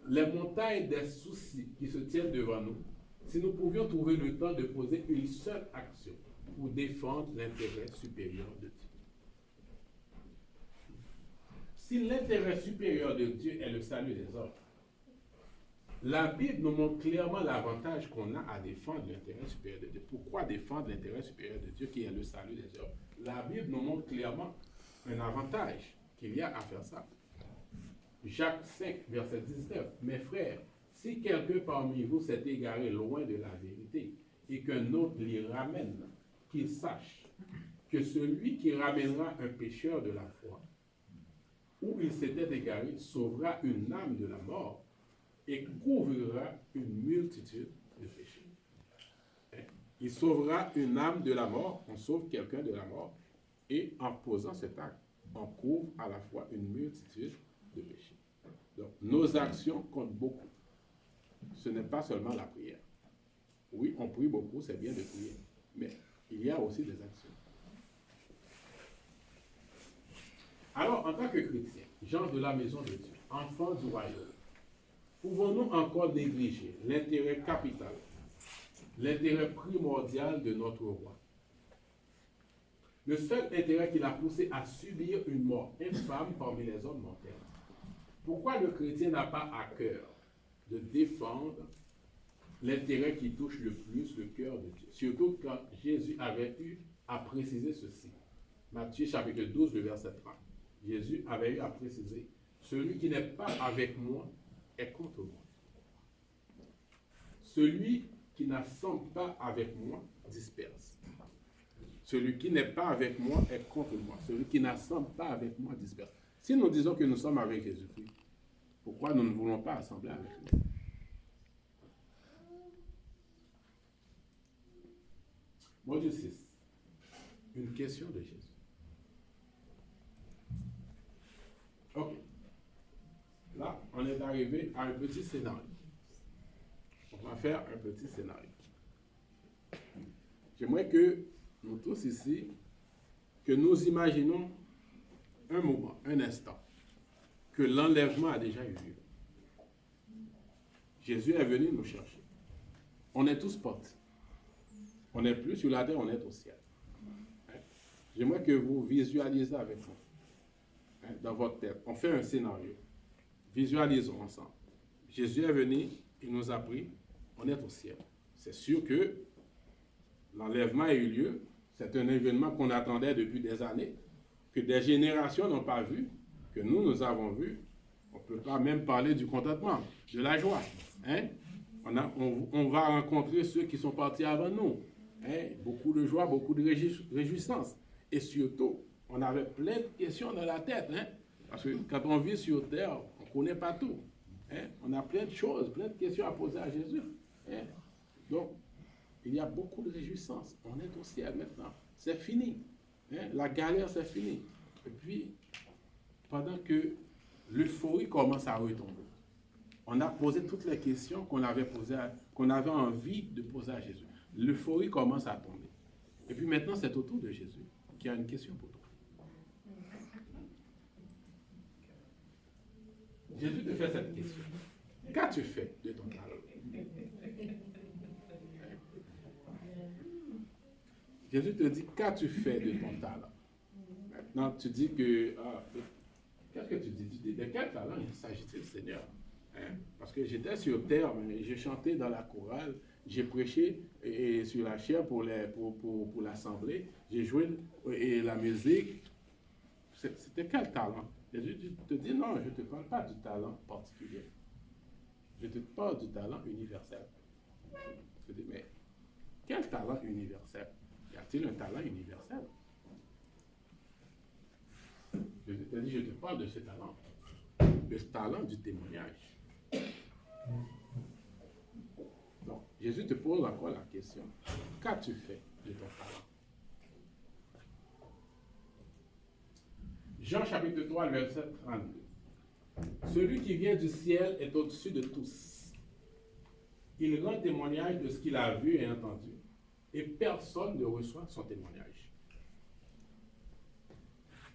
les montagnes des soucis qui se tiennent devant nous, si nous pouvions trouver le temps de poser une seule action pour défendre l'intérêt supérieur de Dieu. Si l'intérêt supérieur de Dieu est le salut des hommes, la Bible nous montre clairement l'avantage qu'on a à défendre l'intérêt supérieur de Dieu. Pourquoi défendre l'intérêt supérieur de Dieu qui est le salut des hommes? La Bible nous montre clairement un avantage qu'il y a à faire ça. Jacques 5, verset 19. Mes frères, si quelqu'un parmi vous s'est égaré loin de la vérité et qu'un autre l'y ramène, qu'il sache que celui qui ramènera un pécheur de la foi, où il s'était égaré, sauvera une âme de la mort et couvrira une multitude de péchés. Il sauvera une âme de la mort, on sauve quelqu'un de la mort, et en posant cet acte, on couvre à la fois une multitude de péchés. Donc, nos actions comptent beaucoup. Ce n'est pas seulement la prière. Oui, on prie beaucoup, c'est bien de prier, mais il y a aussi des actions. Alors, en tant que chrétiens, gens de la maison de Dieu, enfants du royaume, pouvons-nous encore négliger l'intérêt capital, l'intérêt primordial de notre roi? Le seul intérêt qui l'a poussé à subir une mort infâme parmi les hommes mortels. Pourquoi le chrétien n'a pas à cœur de défendre l'intérêt qui touche le plus le cœur de Dieu? Surtout quand Jésus avait eu à préciser ceci. Matthieu chapitre 12, le verset 30. Jésus avait eu à préciser, celui qui n'est pas avec moi est contre moi. Celui qui n'assemble pas avec moi disperse. Celui qui n'est pas avec moi est contre moi. Celui qui n'assemble pas avec moi disperse. Si nous disons que nous sommes avec Jésus-Christ, pourquoi nous ne voulons pas assembler avec lui? Module 6. Une question de Jésus. Ok. Là, on est arrivé à un petit scénario. On va faire un petit scénario. J'aimerais que nous tous ici, que nous imaginons un moment, un instant, que l'enlèvement a déjà eu lieu. Jésus est venu nous chercher. On est tous partis. On n'est plus sur la terre, on est au ciel. J'aimerais que vous visualisez avec moi, dans votre tête. On fait un scénario. Visualisons ensemble. Jésus est venu, il nous a pris, on est au ciel. C'est sûr que l'enlèvement a eu lieu. C'est un événement qu'on attendait depuis des années, que des générations n'ont pas vu, que nous avons vu. On ne peut pas même parler du contentement, de la joie. On va rencontrer ceux qui sont partis avant nous. Beaucoup de joie, beaucoup de réjouissance. Et surtout, on avait plein de questions dans la tête. Parce que quand on vit sur terre, on ne connaît pas tout. On a plein de choses, plein de questions à poser à Jésus. Donc, il y a beaucoup de réjouissance. On est au ciel maintenant. C'est fini. La galère, c'est fini. Et puis, pendant que l'euphorie commence à retomber, on a posé toutes les questions qu'on avait envie de poser à Jésus. L'euphorie commence à tomber. Et puis maintenant, c'est au tour de Jésus qui a une question pour toi. Jésus te fait cette question. Qu'as-tu fait de ton talent? Jésus te dit, qu'as-tu fait de ton talent? Maintenant, tu dis que... qu'est-ce que tu dis? Tu dis, de quel talent il s'agit-il, Seigneur? Parce que j'étais sur terre, mais j'ai chanté dans la chorale, j'ai prêché sur la chaire pour l'assemblée, j'ai joué la musique. C'était quel talent? Jésus te dit, non, je ne te parle pas du talent particulier. Je te parle du talent universel. Je te dis, mais quel talent universel? Y a-t-il un talent universel? Je te dis, je te parle de ce talent. Le talent du témoignage. Donc, Jésus te pose encore la question. Qu'as-tu fait de ton talent? Jean chapitre 3, verset 32. Celui qui vient du ciel est au-dessus de tous. Il rend témoignage de ce qu'il a vu et entendu, et personne ne reçoit son témoignage.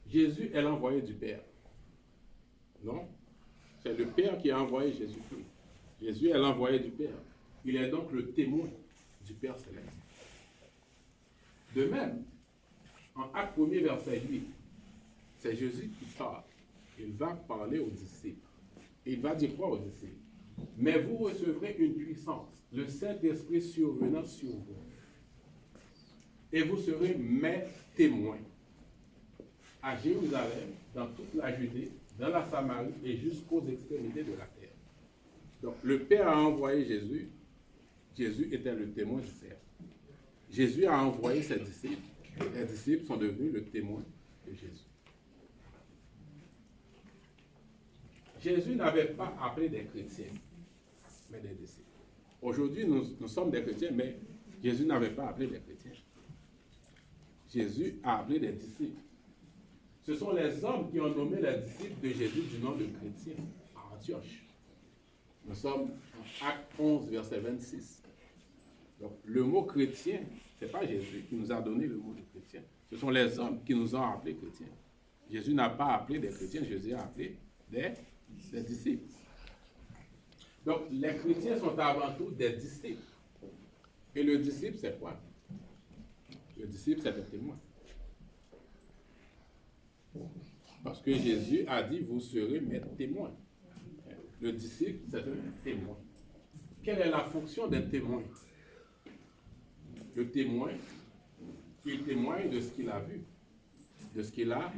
Jésus est l'envoyé du Père. Non? C'est le Père qui a envoyé Jésus-Christ. Jésus est l'envoyé du Père. Il est donc le témoin du Père céleste. De même, en Acte 1er, verset 8, c'est Jésus qui parle. Il va parler aux disciples. Il va dire quoi aux disciples? Mais vous recevrez une puissance, le Saint-Esprit survenant sur vous. Et vous serez mes témoins à Jérusalem, dans toute la Judée, dans la Samarie et jusqu'aux extrémités de la terre. Donc, le Père a envoyé Jésus. Jésus était le témoin du Père. Jésus a envoyé ses disciples. Les disciples sont devenus le témoin de Jésus. Jésus n'avait pas appelé des chrétiens, mais des disciples. Aujourd'hui, nous sommes des chrétiens, mais Jésus n'avait pas appelé des chrétiens. Jésus a appelé des disciples. Ce sont les hommes qui ont nommé les disciples de Jésus du nom de chrétiens à Antioche. Nous sommes en Acte 11, verset 26. Donc, le mot chrétien, ce n'est pas Jésus qui nous a donné le mot de chrétien. Ce sont les hommes qui nous ont appelés chrétiens. Jésus n'a pas appelé des chrétiens, Jésus a appelé des disciples. Donc, les chrétiens sont avant tout des disciples. Et le disciple, c'est quoi? Le disciple, c'est un témoin. Parce que Jésus a dit, vous serez mes témoins. Le disciple, c'est un témoin. Quelle est la fonction d'un témoin? Le témoin, il témoigne de ce qu'il a vu, de ce qu'il a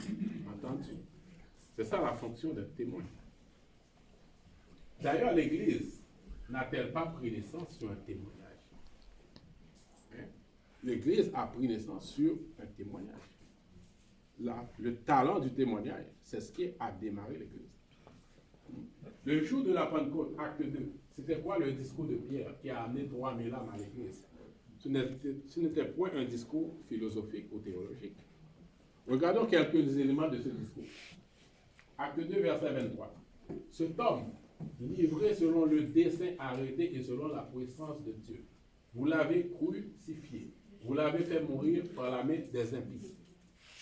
entendu. C'est ça la fonction d'un témoin. D'ailleurs, l'Église n'a-t-elle pas pris naissance sur un témoignage? L'Église a pris naissance sur un témoignage. Le talent du témoignage, c'est ce qui a démarré l'Église. Le jour de la Pentecôte, acte 2, c'était quoi le discours de Pierre qui a amené 3000 âmes à l'Église? Ce n'était point un discours philosophique ou théologique. Regardons quelques éléments de ce discours. Acte 2, verset 23. Cet homme, livré selon le dessein arrêté et selon la puissance de Dieu, vous l'avez crucifié, vous l'avez fait mourir par la main des impies.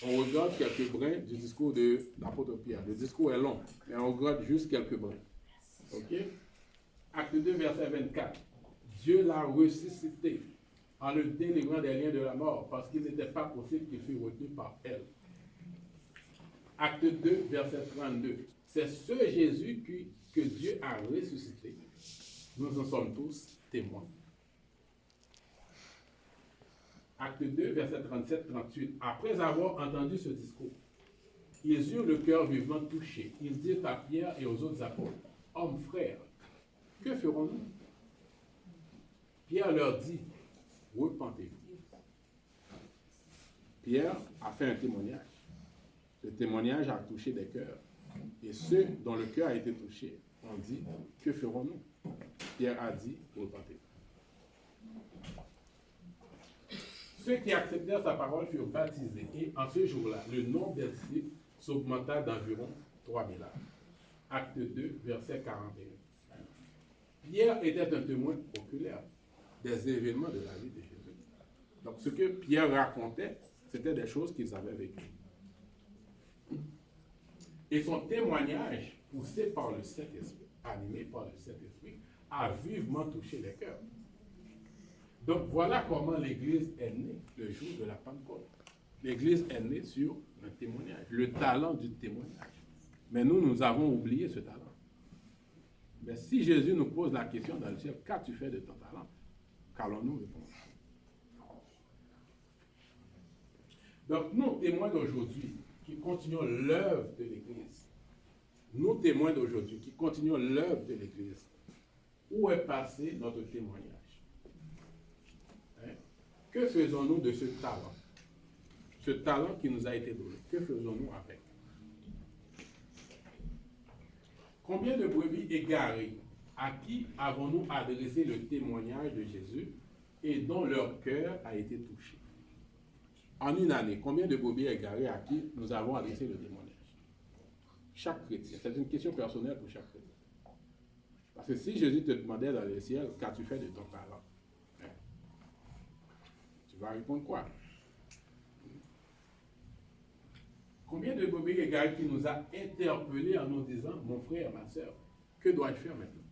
On regarde quelques brins du discours de l'apôtre Pierre. Le discours est long, mais on regarde juste quelques brins. Ok? Acte 2, verset 24. Dieu l'a ressuscité en le délivrant des liens de la mort, parce qu'il n'était pas possible qu'il fût retenu par elle. Acte 2, verset 32. C'est ce Jésus que Dieu a ressuscité. Nous en sommes tous témoins. Acte 2, verset 37-38. Après avoir entendu ce discours, ils eurent le cœur vivement touché. Ils dirent à Pierre et aux autres apôtres, « Hommes, frères, que ferons-nous? » Pierre leur dit, « Repentez-vous. » Pierre a fait un témoignage. Le témoignage a touché des cœurs. Et ceux dont le cœur a été touché ont dit, « Que ferons-nous? » Pierre a dit, « Repentez-vous. » Ceux qui acceptèrent sa parole furent baptisés et en ce jour-là, le nombre des disciples s'augmenta d'environ 3 miracles. Acte 2, verset 41. Pierre était un témoin oculaire des événements de la vie de Jésus. Donc ce que Pierre racontait, c'était des choses qu'ils avaient vécues. Et son témoignage, poussé par le Saint-Esprit, animé par le Saint-Esprit, a vivement touché les cœurs. Donc voilà comment l'Église est née le jour de la Pentecôte. L'Église est née sur un témoignage, le talent du témoignage. Mais nous avons oublié ce talent. Mais si Jésus nous pose la question dans le ciel, qu'as-tu fait de ton talent? Qu'allons-nous répondre? Donc nous, témoins d'aujourd'hui, qui continuons l'œuvre de l'Église, nous, témoins d'aujourd'hui, qui continuons l'œuvre de l'Église, où est passé notre témoignage? Que faisons-nous de ce talent? Ce talent qui nous a été donné, que faisons-nous avec? Combien de brebis égarées à qui avons-nous adressé le témoignage de Jésus et dont leur cœur a été touché? En une année, combien de brebis égarées à qui nous avons adressé le témoignage? Chaque chrétien. C'est une question personnelle pour chaque chrétien. Parce que si Jésus te demandait dans le ciel, qu'as-tu fait de ton talent? Tu vas répondre quoi? Combien de brebis égarées qui nous a interpellés en nous disant, mon frère, ma soeur, que dois-je faire maintenant?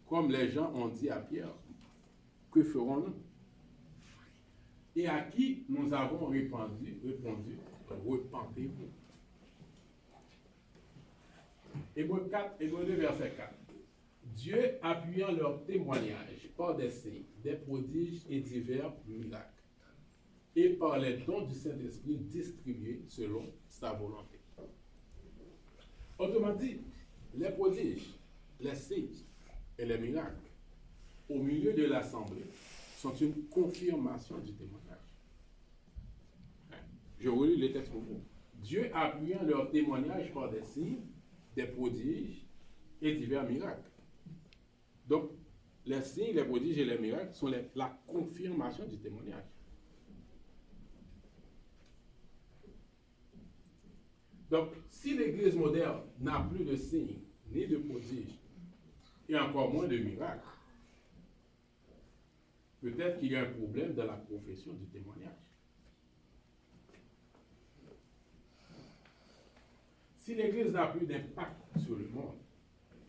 Comme les gens ont dit à Pierre, que ferons-nous? Et à qui nous avons répondu, repentez-vous. Hébreux 2, verset 4. Dieu appuyant leur témoignage par des signes, des prodiges et divers miracles, et par les dons du Saint-Esprit distribués selon sa volonté. Autrement dit, les prodiges, les signes et les miracles au milieu de l'assemblée sont une confirmation du témoignage. Je relis les textes pour vous. Dieu appuyant leur témoignage par des signes, des prodiges et divers miracles. Donc, les signes, les prodiges et les miracles sont la confirmation du témoignage. Donc, si l'Église moderne n'a plus de signes, ni de prodiges, et encore moins de miracles, peut-être qu'il y a un problème dans la profession du témoignage. Si l'Église n'a plus d'impact sur le monde,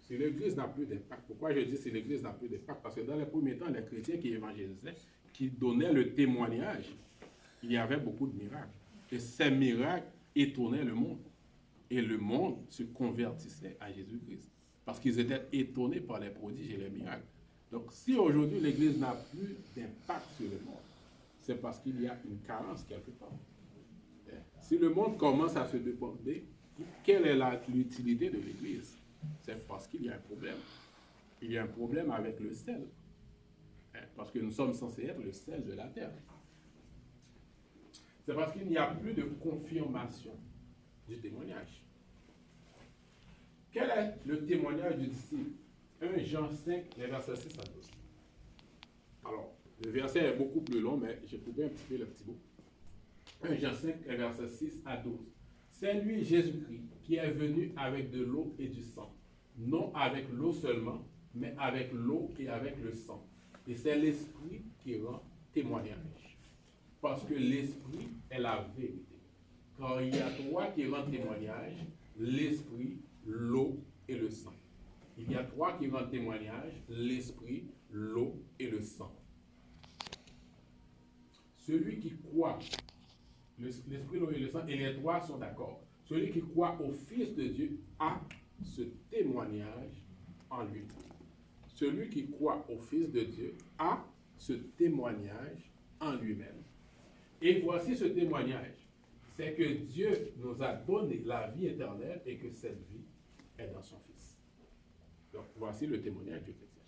si l'Église n'a plus d'impact, pourquoi je dis si l'Église n'a plus d'impact? Parce que dans les premiers temps, les chrétiens qui évangélisaient, qui donnaient le témoignage, il y avait beaucoup de miracles. Et ces miracles étonnaient le monde. Et le monde se convertissait à Jésus-Christ. Parce qu'ils étaient étonnés par les prodiges et les miracles. Donc si aujourd'hui l'Église n'a plus d'impact sur le monde, c'est parce qu'il y a une carence quelque part. Si le monde commence à se demander quelle est l'utilité de l'Église, c'est parce qu'il y a un problème. Il y a un problème avec le sel. Parce que nous sommes censés être le sel de la terre. C'est parce qu'il n'y a plus de confirmation du témoignage. Quel est le témoignage du disciple? 1 Jean 5, les versets 6 à 12. Alors, le verset est beaucoup plus long, mais j'ai coupé un petit peu le petit bout. 1 Jean 5, les versets 6 à 12. C'est lui, Jésus-Christ, qui est venu avec de l'eau et du sang. Non avec l'eau seulement, mais avec l'eau et avec le sang. Et c'est l'Esprit qui rend témoignage. Parce que l'Esprit est la vérité. Car il y a trois qui rendent témoignage, l'Esprit, l'eau et le sang. Il y a trois qui rendent témoignage, l'Esprit, l'eau et le sang. Celui qui croit, l'Esprit, l'eau et le sang, et les trois sont d'accord. Celui qui croit au Fils de Dieu a ce témoignage en lui. Celui qui croit au Fils de Dieu a ce témoignage en lui-même. Et voici ce témoignage. C'est que Dieu nous a donné la vie éternelle et que cette vie est dans son Fils. Donc voici le témoignage du chrétien.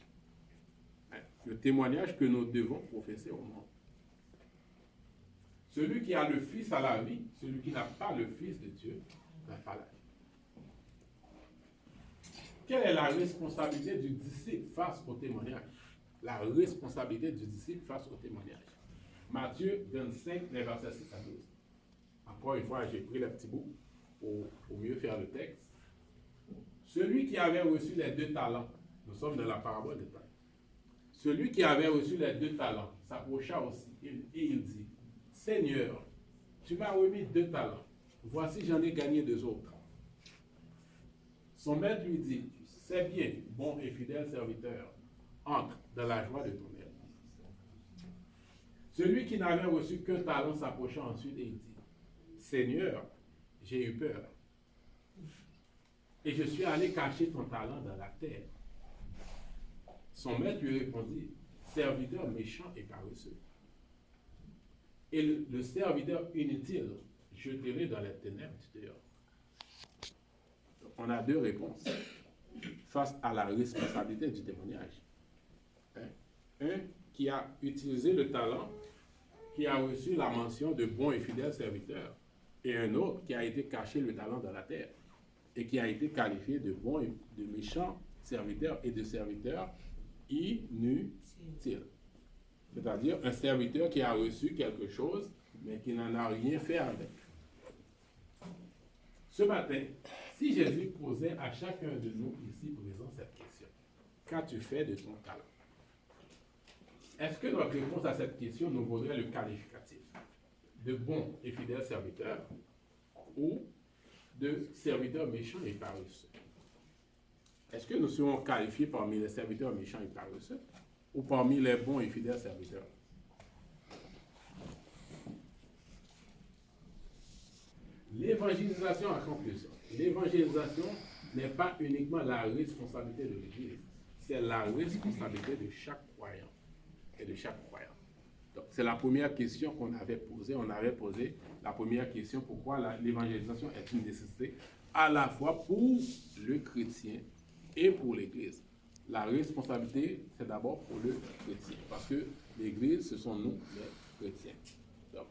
Le témoignage que nous devons professer au monde. Celui qui a le Fils a la vie, celui qui n'a pas le Fils de Dieu n'a pas la vie. Quelle est la responsabilité du disciple face au témoignage? La responsabilité du disciple face au témoignage. Matthieu 25, versets 6 à 12. Encore une fois, j'ai pris le petit bout pour mieux faire le texte. Celui qui avait reçu les 2 talents, nous sommes dans la parabole des talents. Celui qui avait reçu les 2 talents s'approcha aussi et il dit, Seigneur, tu m'as remis 2 talents. Voici, j'en ai gagné 2 autres. Son maître lui dit, c'est bien, bon et fidèle serviteur, entre dans la joie de ton aide. Celui qui n'avait reçu qu'un talent s'approcha ensuite et il dit, Seigneur, j'ai eu peur. Et je suis allé cacher ton talent dans la terre. Son maître lui répondit, serviteur méchant et paresseux. Et le serviteur inutile, jeterai dans les ténèbres du dehors. On a 2 réponses face à la responsabilité du témoignage. Un qui a utilisé le talent, qui a reçu la mention de bon et fidèle serviteur, et un autre qui a été caché le talent dans la terre, et qui a été qualifié de bon et de méchant serviteur et de serviteur inutile. C'est-à-dire un serviteur qui a reçu quelque chose, mais qui n'en a rien fait avec. Ce matin, si Jésus posait à chacun de nous ici présent cette question, qu'as-tu fait de ton talent? Est-ce que notre réponse à cette question nous vaudrait le qualificatif de bon et fidèle serviteur ou de serviteur méchant et paresseux? Est-ce que nous serons qualifiés parmi les serviteurs méchants et paresseux ou parmi les bons et fidèles serviteurs? L'évangélisation en conclusion. L'évangélisation n'est pas uniquement la responsabilité de l'Église, c'est la responsabilité de chaque croyant et de chaque croyante. Donc, c'est la première question qu'on avait posée. On avait posé la première question, pourquoi l'évangélisation est une nécessité à la fois pour le chrétien et pour l'Église. La responsabilité, c'est d'abord pour le chrétien, parce que l'Église, ce sont nous, les chrétiens. Donc,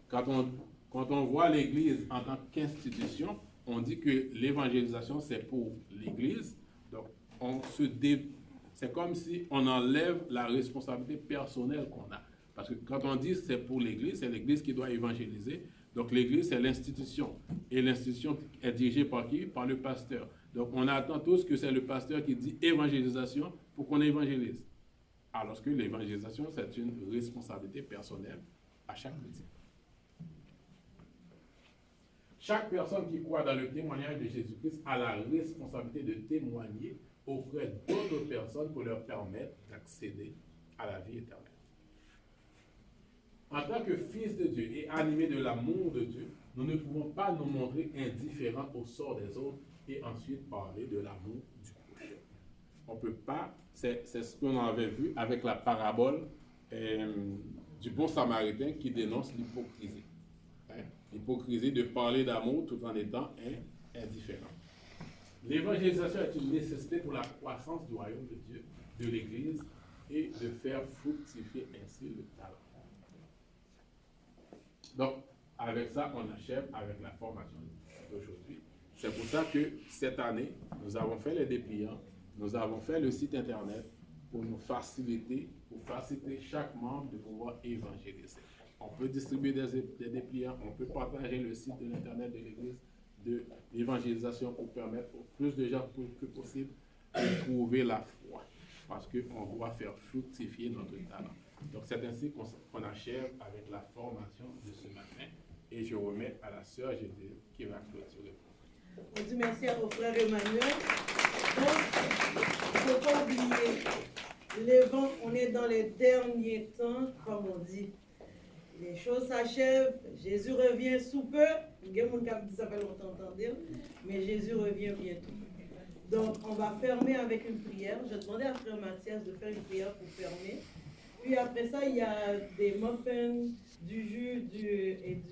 quand on voit l'Église en tant qu'institution, on dit que l'évangélisation, c'est pour l'Église. Donc, c'est comme si on enlève la responsabilité personnelle qu'on a. Parce que quand on dit c'est pour l'Église, c'est l'Église qui doit évangéliser. Donc, l'Église, c'est l'institution. Et l'institution est dirigée par qui? Par le pasteur. Donc, on attend tous que c'est le pasteur qui dit évangélisation pour qu'on évangélise. Alors que l'évangélisation, c'est une responsabilité personnelle à chaque chrétien. Chaque personne qui croit dans le témoignage de Jésus-Christ a la responsabilité de témoigner auprès d'autres personnes pour leur permettre d'accéder à la vie éternelle. En tant que fils de Dieu et animés de l'amour de Dieu, nous ne pouvons pas nous montrer indifférents au sort des autres et ensuite parler de l'amour du prochain. On ne peut pas, c'est ce qu'on avait vu avec la parabole du bon samaritain qui dénonce l'hypocrisie. L'hypocrisie de parler d'amour tout en étant indifférent. L'évangélisation est une nécessité pour la croissance du royaume de Dieu, de l'Église, et de faire fructifier ainsi le talent. Donc, avec ça, on achève avec la formation d'aujourd'hui. C'est pour ça que cette année, nous avons fait les dépliants, nous avons fait le site internet pour nous faciliter, chaque membre de pouvoir évangéliser. On peut distribuer des dépliants, on peut partager le site de l'internet de l'Église de l'évangélisation pour permettre au plus de gens que possible de trouver la foi. Parce qu'on doit faire fructifier notre talent. Donc c'est ainsi qu'on achève avec la formation de ce matin. Et je remets à la sœur Gédéon qui va clôturer. On dit merci au frère Emmanuel. Donc, il ne faut pas oublier, on est dans les derniers temps, comme on dit. Les choses s'achèvent, Jésus revient sous peu. Il y a des gens qui s'appellent longtemps, mais Jésus revient bientôt. Donc, on va fermer avec une prière. Je demandais à frère Mathias de faire une prière pour fermer. Puis après ça, il y a des muffins, du jus et du